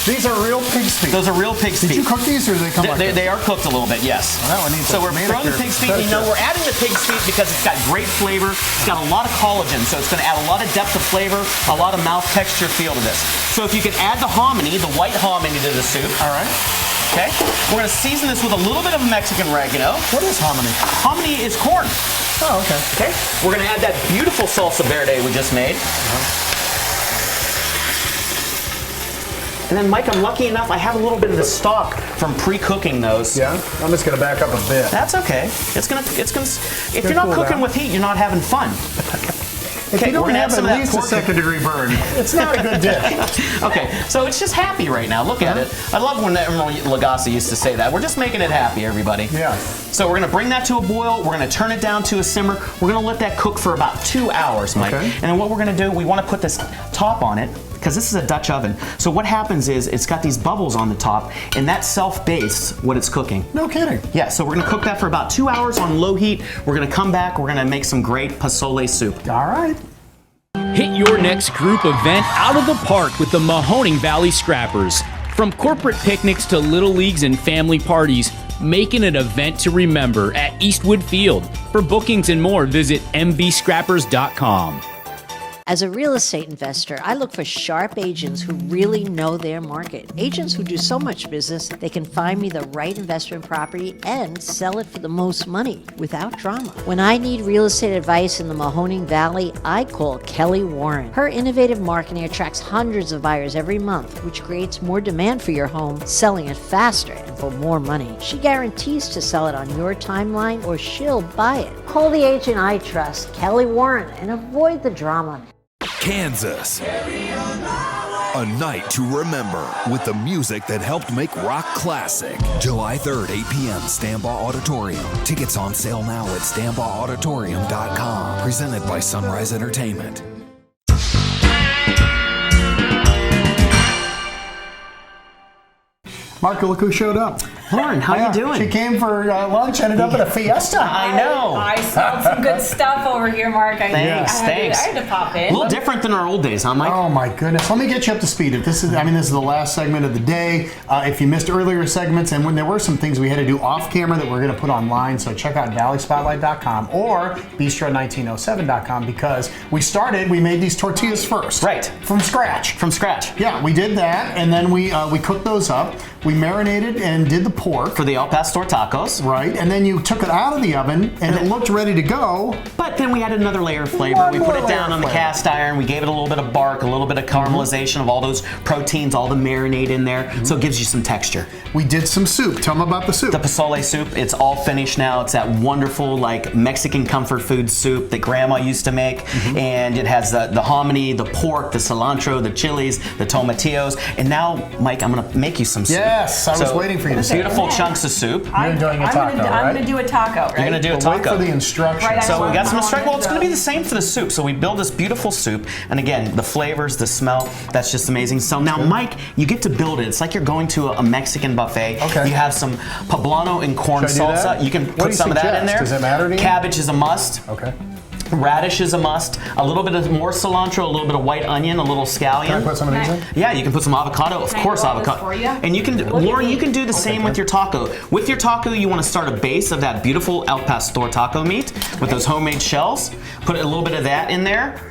These are real pig's feet. Those are real pig's feet. Did you cook these or do they come like this? They are cooked a little bit, yes. Well, that one needs so a we're throwing the manicure, pig's feet. You know, we're adding the pig's feet because it's got great flavor. It's got a lot of collagen, so it's going to add a lot of depth of flavor, a lot of mouth texture feel to this. So if you can add the hominy, the white hominy to the soup. All right. Okay. We're going to season this with a little bit of Mexican oregano. What is hominy? Hominy is corn. Oh, okay. Okay. We're going to add that beautiful salsa verde we just made. And then, Mike, I'm lucky enough, I have a little bit of the stock from pre-cooking those. Yeah, I'm just gonna back up a bit. That's okay. It's gonna. If you're not cool cooking down. with heat, you're not having fun. If you don't we're gonna have add some at of that least a pork. second-degree burn, it's not a good dish. Okay, so it's just happy right now. Look at it. I love when Emeril Lagasse used to say that. We're just making it happy, everybody. Yeah. So we're gonna bring that to a boil. We're gonna turn it down to a simmer. We're gonna let that cook for about 2 hours, Mike. Okay. And then what we're gonna do, we wanna put this top on it, because this is a Dutch oven. So what happens is it's got these bubbles on the top, and that self-bastes what it's cooking. No kidding. Yeah, so we're gonna cook that for about 2 hours on low heat. We're gonna come back, we're gonna make some great pozole soup. All right. Hit your next group event out of the park with the Mahoning Valley Scrappers. From corporate picnics to little leagues and family parties, make it an event to remember at Eastwood Field. For bookings and more, visit mvscrappers.com. As a real estate investor, I look for sharp agents who really know their market. Agents who do so much business, they can find me the right investment property and sell it for the most money without drama. When I need real estate advice in the Mahoning Valley, I call Kelly Warren. Her innovative marketing attracts hundreds of buyers every month, which creates more demand for your home, selling it faster and for more money. She guarantees to sell it on your timeline or she'll buy it. Call the agent I trust, Kelly Warren, and avoid the drama. Kansas. A night to remember with the music that helped make rock classic. July 3rd, 8 p.m., Stambaugh Auditorium. Tickets on sale now at StambaugHauditorium.com. Presented by Sunrise Entertainment. Marco, look who showed up. Lauren, how you doing? She came for lunch, ended up at a fiesta. I know. I smelled some good stuff over here, Mark. I Thanks. had to pop in. A little different than our old days, huh, Mike? Oh my goodness! Let me get you up to speed. If this is, this is the last segment of the day. If you missed earlier segments, and when there were some things we had to do off camera that we're going to put online, so check out ValleySpotlight.com or Bistro1907.com because we made these tortillas first, right, from scratch. From scratch. Yeah, we did that, and then we cooked those up. We marinated and did the pork. For the El Pastor tacos. Right, and then you took it out of the oven and it looked ready to go. But then we added another layer of flavor. We put it down on the cast iron. We gave it a little bit of bark, a little bit of caramelization of all those proteins, all the marinade in there. So it gives you some texture. We did some soup. Tell them about the soup. The pozole soup. It's all finished now. It's that wonderful like Mexican comfort food soup that Grandma used to make. And it has the hominy, the pork, the cilantro, the chilies, the tomatillos. And now, Mike, I'm going to make you some soup. Yes, I was waiting for you to say beautiful chunks of soup. I'm doing a taco, right? I'm gonna do a taco, right? You're gonna do a taco. Wait for the instructions. Right, so we got some instructions. Well, it's go. gonna be the same for the soup. So we build this beautiful soup, and again, the flavors, the smell, that's just amazing. So now, Mike, you get to build it. It's like you're going to a Mexican buffet. Okay. You have some poblano and corn Should I do salsa. that? You can What do put you some of that in suggest? there. Does it matter to you? Cabbage is a must. Okay. Radish is a must. A little bit of more cilantro, a little bit of white onion, a little scallion. Can I put some of these in? Yeah, you can put some avocado, of Can I course, do all this avocado. for you? And you can, Lauren, you can do the same with your taco. With your taco, you want to start a base of that beautiful El Pastor taco meat with those homemade shells. Put a little bit of that in there.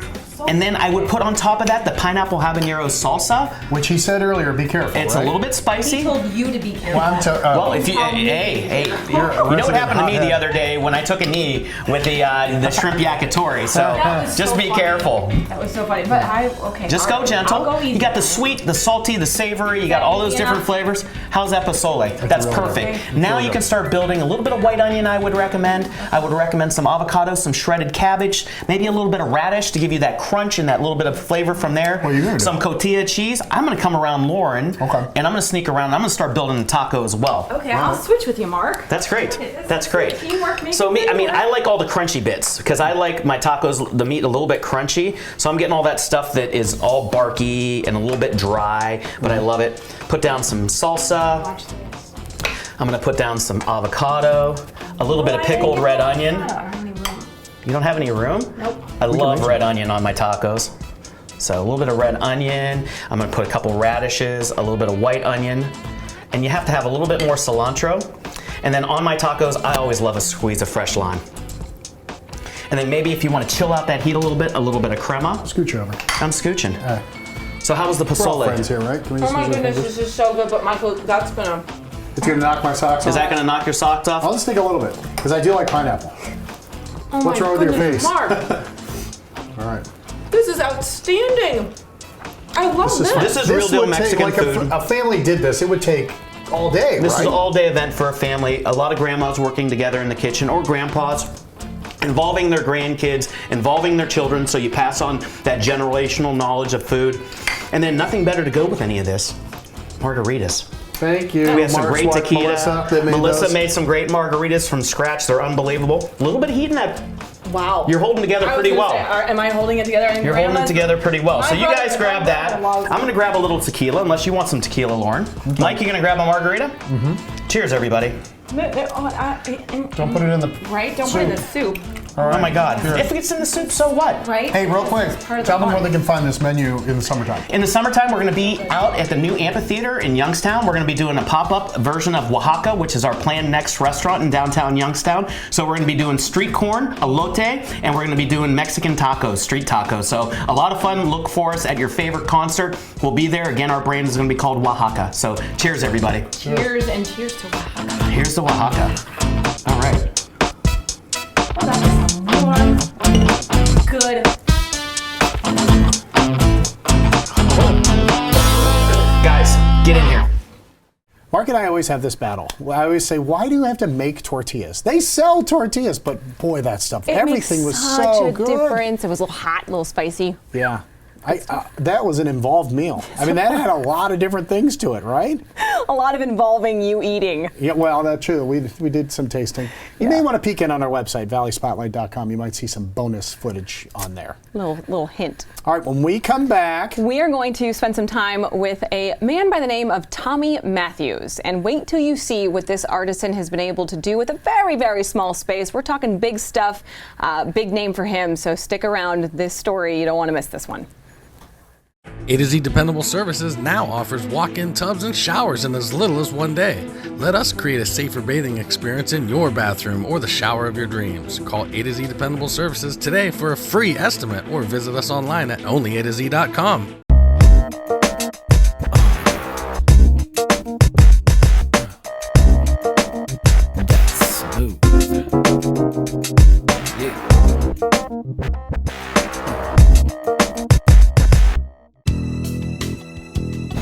And then I would put on top of that the pineapple habanero salsa. Which he said earlier, be careful. It's right? a little bit spicy. He told you to be careful. Well, if you, hey, you know what happened to me the other day when I took a knee with the shrimp yakitori. So That was just so be funny. careful. That was so funny. But okay. Just go gentle. I'll go easy. You got the sweet, the salty, the savory. You got all those different flavors. How's that pozole? That's really perfect. good. Now you can start building a little bit of white onion. I would recommend. I would recommend some avocado, some shredded cabbage, maybe a little bit of radish to give you that crunch and that little bit of flavor from there. What are you gonna do? Some cotija cheese. I'm gonna come around Lauren. Okay. And I'm gonna sneak around. I'm gonna start building the taco as well. Okay, I'll switch with you, Mark. That's great. Okay, this That's is great. teamwork makes So the dream work. I like all the crunchy bits because I like my tacos, the meat a little bit crunchy. So I'm getting all that stuff that is all barky and a little bit dry, but I love it. Put down some salsa. Watch this. I'm gonna put down some avocado, a little bit of pickled red onion. I don't have any room. You don't have any room? Nope. I love red onion on my tacos. So a little bit of red onion. I'm gonna put a couple radishes, a little bit of white onion, and you have to have a little bit more cilantro. And then on my tacos, I always love a squeeze of fresh lime. And then maybe if you want to chill out that heat a little bit of crema. Scooch over. I'm scooching. All right. So how was the We're all pozole? friends here, right? Can we Oh just my use our goodness, fingers? this is so good, but Michael, that's gonna. It's gonna knock my socks off. Is that gonna knock your socks off? I'll just take a little bit because I do like pineapple. Oh What's my wrong with your goodness, face? Mark, All right. this is outstanding. I love this. This is real deal would Mexican take, like food. a family did this, it would take all day, This right? is an all-day event for a family. A lot of grandmas working together in the kitchen, or grandpas, involving their grandkids, involving their children, so you pass on that generational knowledge of food. And then nothing better to go with any of this. Margaritas. Thank you. We have some Mark's great wife, tequila. Melissa, that made those. made some great margaritas from scratch. They're unbelievable. A little bit of heat in that. Wow. You're holding together I was pretty gonna well. say, am I holding it together? You're holding it together pretty well. So you guys grab my that. brother loves I'm going to grab a little tequila, unless you want some tequila, Lauren. Mike, you going to grab a margarita? Mm-hmm. Cheers, everybody. Don't put it in the Right? Don't put it in the soup. All right. Oh my God. Here. If it's in the soup, so what? Right? Hey, real quick, part of tell the them where fun. they can find this menu in the summertime. In the summertime, we're going to be out at the new amphitheater in Youngstown. We're going to be doing a pop-up version of Oaxaca, which is our planned next restaurant in downtown Youngstown. So we're going to be doing street corn, elote, and we're going to be doing Mexican tacos, street tacos. So a lot of fun. Look for us at your favorite concert. We'll be there. Again, our brand is going to be called Oaxaca. So cheers, everybody. Cheers and cheers to Oaxaca. Here's to Oaxaca. All right. Oh, that is some warm, good. Guys, get in here. Mark and I always have this battle. I always say, why do you have to make tortillas? They sell tortillas, but boy, that stuff, everything was such so a good. difference. It was a little hot, a little spicy. Yeah. That was an involved meal. I mean, that had a lot of different things to it, right? A lot of involving you eating. Yeah, well, that's true. We did some tasting. You may want to peek in on our website, valleyspotlight.com. You might see some bonus footage on there. Little hint. All right, when we come back, we are going to spend some time with a man by the name of Tommy Matthews. And wait till you see what this artisan has been able to do with a very, very small space. We're talking big stuff, big name for him. So stick around. This story, you don't want to miss this one. A to Z Dependable Services now offers walk-in tubs and showers in as little as 1 day. Let us create a safer bathing experience in your bathroom or the shower of your dreams. Call A to Z Dependable Services today for a free estimate or visit us online at onlyatoz.com.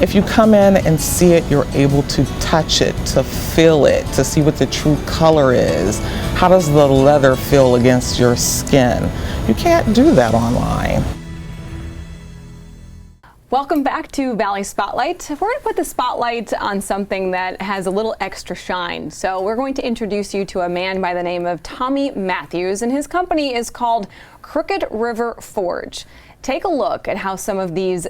If you come in and see it, you're able to touch it, to feel it, to see what the true color is. How does the leather feel against your skin? You can't do that online. Welcome back to Valley Spotlight. We're going to put the spotlight on something that has a little extra shine. So we're going to introduce you to a man by the name of Tommy Matthews, and his company is called Crooked River Forge. Take a look at how some of these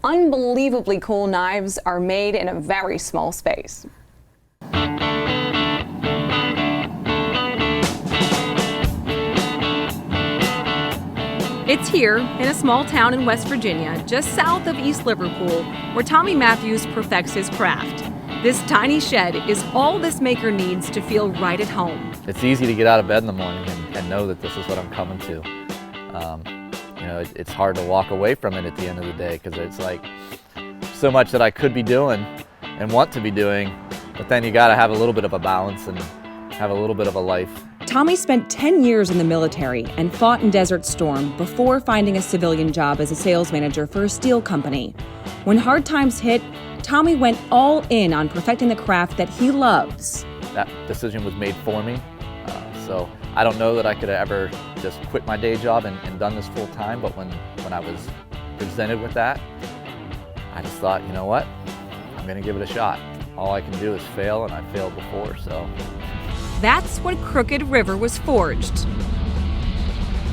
unbelievably cool knives are made in a very small space. It's here, in a small town in West Virginia, just south of East Liverpool, where Tommy Matthews perfects his craft. This tiny shed is all this maker needs to feel right at home. It's easy to get out of bed in the morning and know that this is what I'm coming to. You know, it's hard to walk away from it at the end of the day, because it's like so much that I could be doing and want to be doing, but then you gotta have a little bit of a balance and have a little bit of a life. Tommy spent 10 years in the military and fought in Desert Storm before finding a civilian job as a sales manager for a steel company. When hard times hit, Tommy went all in on perfecting the craft that he loves. That decision was made for me, so I don't know that I could have ever just quit my day job and done this full time, but when I was presented with that, I just thought, you know what, I'm gonna give it a shot. All I can do is fail, and I've failed before, so. That's when Crooked River was forged.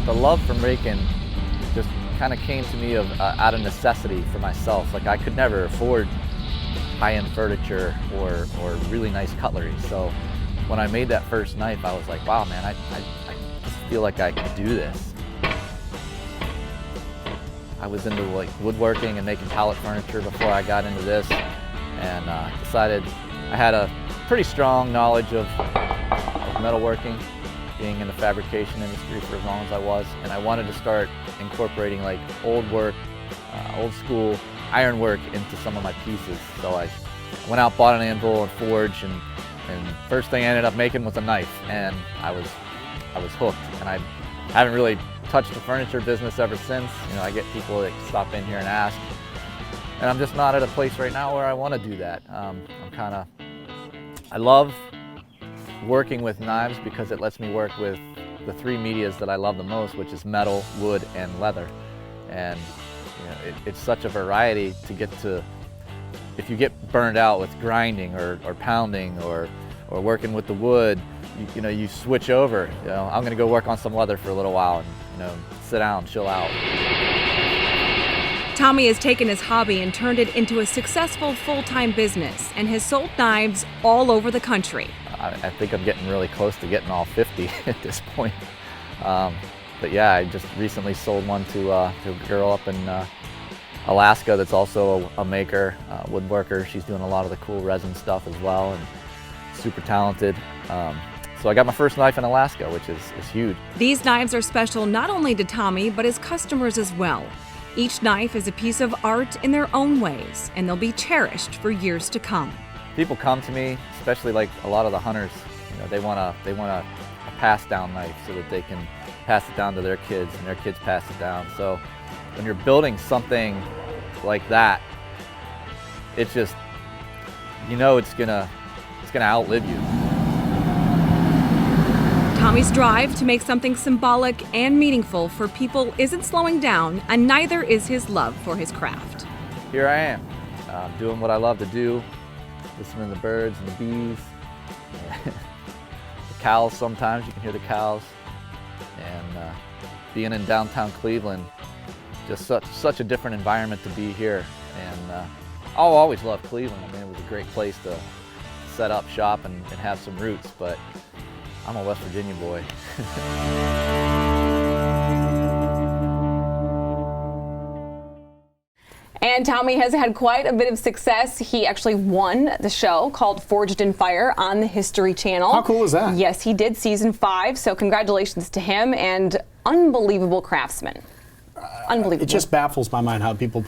The love for making just kind of came to me out of necessity for myself. Like, I could never afford high-end furniture or really nice cutlery. So when I made that first knife, I was like, wow, man, I just feel like I could do this. I was into like woodworking and making pallet furniture before I got into this, and decided I had a pretty strong knowledge of metalworking, being in the fabrication industry for as long as I was, and I wanted to start incorporating like old work, old school ironwork into some of my pieces. So I went out, bought an anvil and forge, and first thing I ended up making was a knife, and I was hooked. And I haven't really touched the furniture business ever since. You know, I get people that stop in here and ask, and I'm just not at a place right now where I want to do that. I love working with knives because it lets me work with the three medias that I love the most, which is metal, wood, and leather. And you know, it's such a variety to get to. If you get burned out with grinding or pounding or working with the wood, you know, you switch over. You know, I'm gonna go work on some leather for a little while and, you know, sit down, chill out. Tommy has taken his hobby and turned it into a successful full-time business and has sold knives all over the country. I think I'm getting really close to getting all 50 at this point. But yeah, I just recently sold one to a girl up in Alaska that's also a maker, woodworker. She's doing a lot of the cool resin stuff as well, and super talented. So I got my first knife in Alaska, which is huge. These knives are special not only to Tommy, but his customers as well. Each knife is a piece of art in their own ways, and they'll be cherished for years to come. People come to me, especially like a lot of the hunters, you know, they want a pass down knife so that they can pass it down to their kids and their kids pass it down. So when you're building something like that, it's just, you know, it's gonna outlive you. Tommy's drive to make something symbolic and meaningful for people isn't slowing down, and neither is his love for his craft. Here I am, doing what I love to do, listening to the birds and the bees, the cows sometimes, you can hear the cows, and being in downtown Cleveland, just such a different environment to be here. And I'll always love Cleveland. I mean, it was a great place to set up shop and have some roots, but I'm a West Virginia boy. And Tommy has had quite a bit of success. He actually won the show called Forged in Fire on the History Channel. How cool is that? Yes, he did season 5, so congratulations to him, and unbelievable craftsman. Unbelievable. It just baffles my mind how people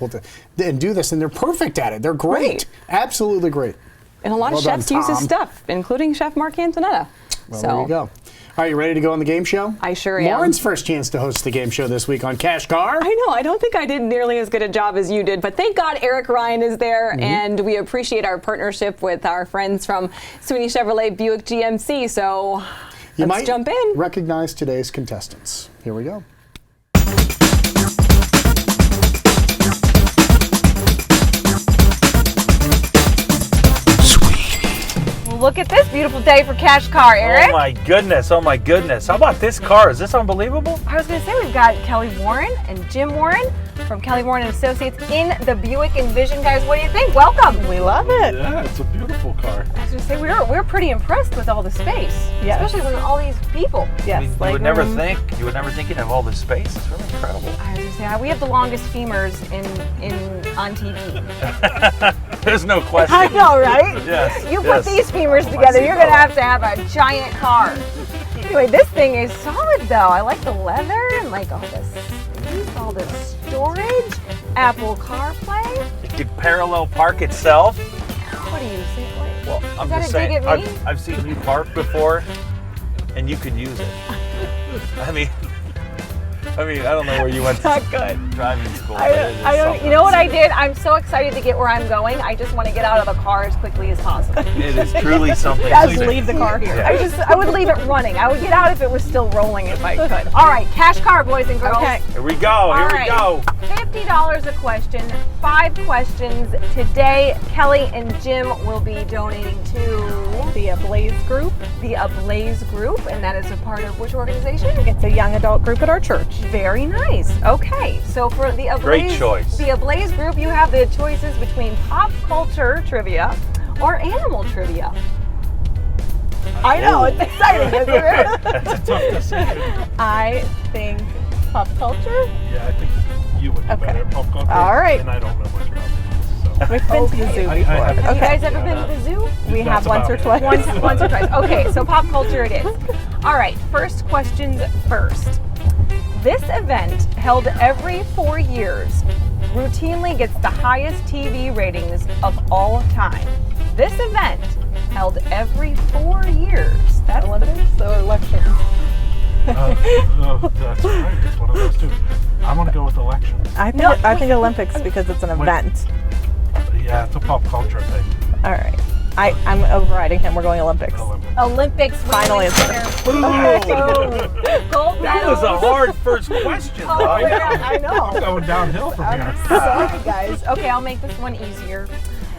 and do this, and they're perfect at it. They're great. Absolutely great. And a lot of chefs use his stuff, including Chef Mark Antonetta. Well, there you go. Are you ready to go on the game show? I sure am. Lauren's first chance to host the game show this week on Cash Car. I know. I don't think I did nearly as good a job as you did, but thank God Eric Ryan is there, and we appreciate our partnership with our friends from Sweeney Chevrolet Buick GMC. So let's jump in. Recognize today's contestants. Here we go. Look at this beautiful day for Cash Car, Eric. Oh my goodness, oh my goodness. How about this car? Is this unbelievable? I was going to say we've got Kelly Warren and Jim Warren from Kelly Warren & Associates in the Buick Envision. Guys, what do you think? Welcome. We love it. Yeah, it's a beautiful car. I was going to say we're pretty impressed with all the space, especially with all these people. Yes, you would never think you'd have all this space. It's really incredible. I was going to say we have the longest femurs on TV. There's no question. I know, right? Yes. You put these femurs together, you're going to have a giant car. Anyway, this thing is solid though. I like the leather and like all this space, all this storage, Apple CarPlay. It could parallel park itself. What do you think? Well, I'm that just a saying, dig at me? I've seen you park before, and you could use it. I mean, I don't know where you went to driving school. I don't. You know what I did? I'm so excited to get where I'm going. I just want to get out of the car as quickly as possible. It is truly something. Just leave the car here. Yeah. I would leave it running. I would get out if it was still rolling if I could. All right, Cash Car, boys and girls. Okay. Here we go. Here we go. $50 a question. 5 questions today. Kelly and Jim will be donating to the Ablaze Group. The Ablaze Group, and that is a part of which organization? It's a young adult group at our church. Very nice. Okay, so for the Ablaze, the Ablaze Group, you have the choices between pop culture trivia or animal trivia. I know, it's exciting, isn't it? That's a tough decision. I think pop culture. Yeah, I think you would know better at pop culture. All right. And I don't know much about it. So. We've been to the zoo before. Have you guys ever been to the zoo? We have once or twice. Once or twice. Okay, so pop culture it is. All right, first questions first. This event, held every 4 years, routinely gets the highest TV ratings of all time. This event, held every 4 years. That's Olympics or elections? That's right. It's one of those two. I'm going to go with elections. I think Olympics because it's an event. Yeah, it's a pop culture thing. All right. I'm overriding him. We're going Olympics. Olympics. Final answer. Gold medal. That was a hard first question. I know. I'm going downhill from here. Sorry, guys. Okay, I'll make this one easier.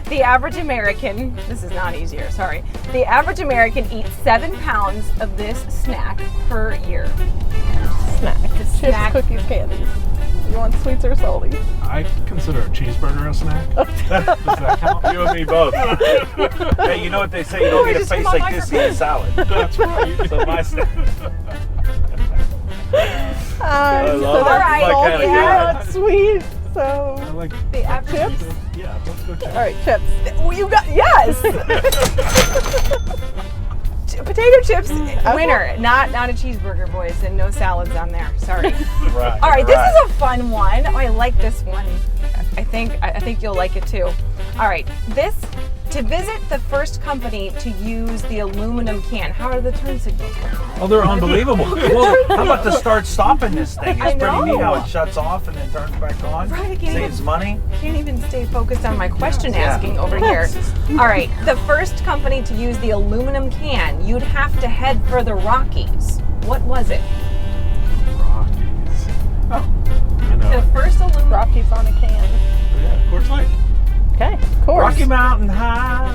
The average American, this is not easier, sorry. The average American eats 7 pounds of this snack per year. Chips, cookies, candies. You want sweets or salty? I consider a cheeseburger a snack. Does that count? You and me both. Hey, you know what they say? You don't need a face like this, eat a salad. That's right. So my snack. I love salty and sweet. So I like the chips. Yeah, let's go chips. All right, chips. You got yes. Potato chips, winner. Not a cheeseburger, boys, and no salads on there. Sorry. Right. All right, this is a fun one. Oh, I like this one. I think you'll like it too. All right, to visit the first company to use the aluminum can. How are the turn signals working? Oh, they're unbelievable. Well, how about to start stopping this thing? It's pretty neat how it shuts off and then turns back on. Right, saves money. Can't even stay focused on my question asking over here. All right, the first company to use the aluminum can, you'd have to head for the Rockies. What was it? Rockies. Oh, I know. The first aluminum Rockies on a can. Yeah, Coors Light. Okay, of course. Rocky Mountain High.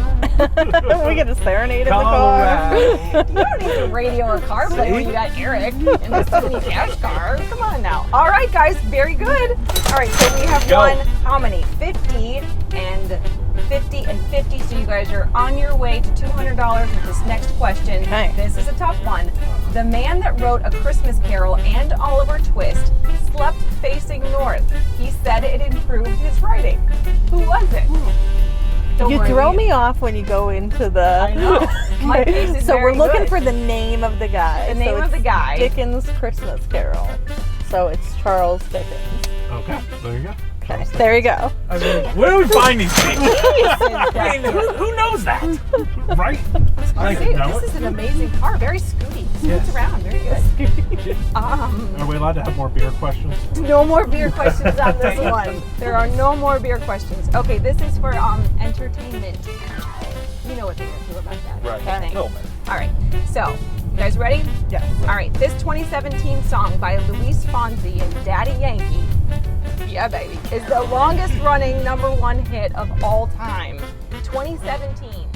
We get a serenade in the car. You don't need to radio or CarPlay when you got Eric in the Sony Cash Car. Come on now. All right, guys, very good. All right, so we have won how many? 50 and 50 and 50. So you guys are on your way to $200 with this next question. Okay. This is a tough one. The man that wrote A Christmas Carol and Oliver Twist slept facing north. He said it improved his writing. Who was it? You throw me off when you go into the. I know. My face is so very we're looking good. for the name of the guy. The name of the guy. Dickens' Christmas Carol. So it's Charles Dickens. Okay, there you go. Okay, there you go. I mean, where do we find these people? I mean, who knows that? Right? This is an amazing car. Very scooty. It's around. Very good. Are we allowed to have more beer questions? No more beer questions on this one. There are no more beer questions. Okay, this is for entertainment. You know what they do about that. Right. I think. No, man. All right. So, you guys ready? Yes. All right. This 2017 song by Luis Fonsi and Daddy Yankee, yeah, baby, is the longest running #1 hit of all time. 2017.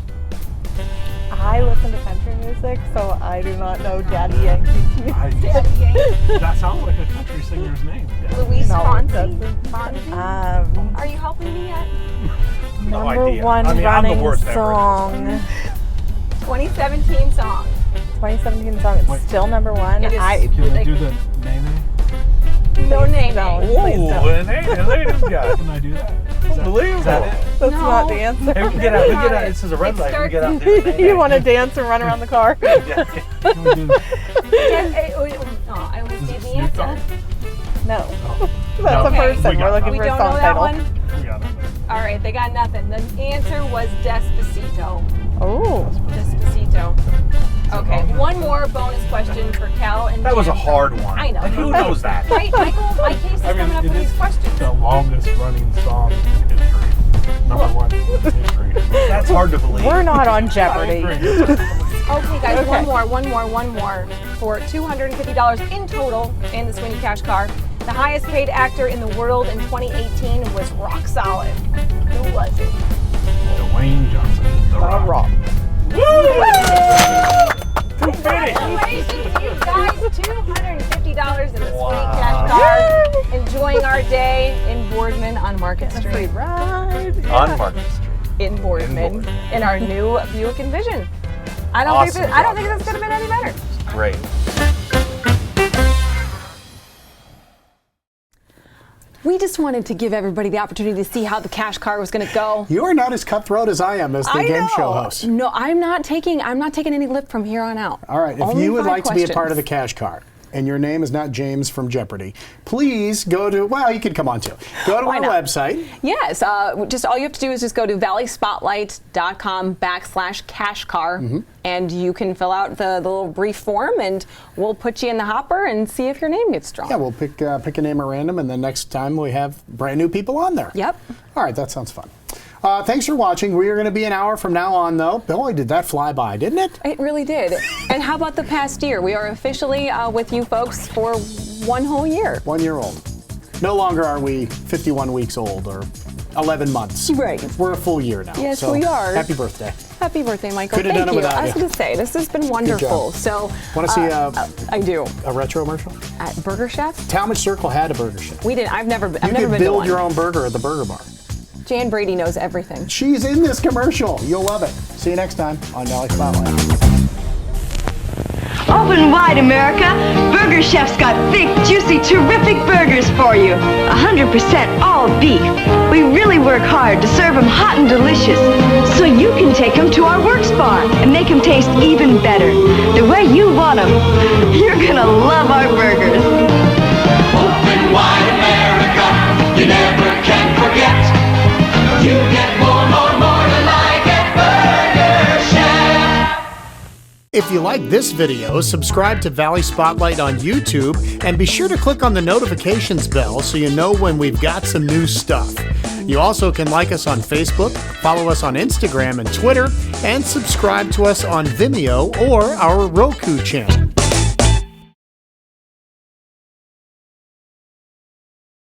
I listen to country music, so I do not know Daddy Yankee's music. Daddy Yankee. That sounds like a country singer's name. Luis No, it Fonsi. doesn't. Fonsi? Are you helping me yet? No Number idea. one I mean, I'm the running worst ever. song. 2017 song. 2017 song. It's still number one. It is- Can they do the name? No name. Please Ooh, don't. an ladies guy. Can I do that? Unbelievable. Is that it? That's No. not the answer. Hey, we can get out. We can get out. This is a red light. We can get out there. You want to dance and run around the car? Yeah. Can we do that? Oh, I almost gave the answer. No. Oh. That's a Okay. person. We're looking We for a don't song know that title. one? We got it. All right, they got nothing. The answer was Despacito. Oh. Despacito. Okay, one more bonus question for Cal and That was a Jan. hard one. I know. Who knows that? Right, Michael? My case is coming up it with these is questions. the longest running song in history. #1 in history. That's hard to believe. We're not on Jeopardy. Okay, guys, Okay. one more for $250 in total in the Sweeney Cash Car. The highest paid actor in the world in 2018 was Rock Solid. Who was it? Dwayne Johnson. The Rock. Congratulations, you guys! $250 in the Sweeney Cash Car. Enjoying our day in Boardman on Market Street. Right. On Market Street. In Boardman, in our new Buick Envision. I don't think this could have been any better. Great. We just wanted to give everybody the opportunity to see how the cash car was going to go. You are not as cutthroat as I am as the game show host. No, I'm not taking any lip from here on out. All right, if Only you would 5 like to be a part questions. of the cash car and your name is not James from Jeopardy, please go to, well, you can come on too. Go to Why our not? website. Yes, just all you have to do is just go to valleyspotlight.com/cash car, and you can fill out the little brief form, and we'll put you in the hopper and see if your name gets drawn. Yeah, we'll pick a name at random, and then next time we have brand new people on there. Yep. All right, that sounds fun. Thanks for watching. We are going to be an hour from now on, though. Boy, did that fly by, didn't it? It really did. And how about the past year? We are officially with you folks for 1 whole year. 1 year old. No longer are we 51 weeks old or 11 months. Right. We're a full year now. Yes, so we are. Happy birthday. Happy birthday, Michael. Could have Thank done it you. without I was you. going to say, this has been wonderful. job. So, Want to see I do. a retro commercial? At Burger Chef? Talmadge Circle had a burger chef. We didn't. I've never You been could to build one. your own burger at the Burger Bar. Jan Brady knows everything. She's in this commercial. You'll love it. See you next time on Valley Spotlight. Open wide, America! Burger Chef's got thick, juicy, terrific burgers for you. 100% all beef. We really work hard to serve them hot and delicious, so you can take them to our works bar and make them taste even better, the way you want them. You're gonna love our burgers. Open wide, America, you never can forget. You get more to like at Burger Chef. If you like this video, subscribe to Valley Spotlight on YouTube and be sure to click on the notifications bell so you know when we've got some new stuff. You also can like us on Facebook, follow us on Instagram and Twitter, and subscribe to us on Vimeo or our Roku channel.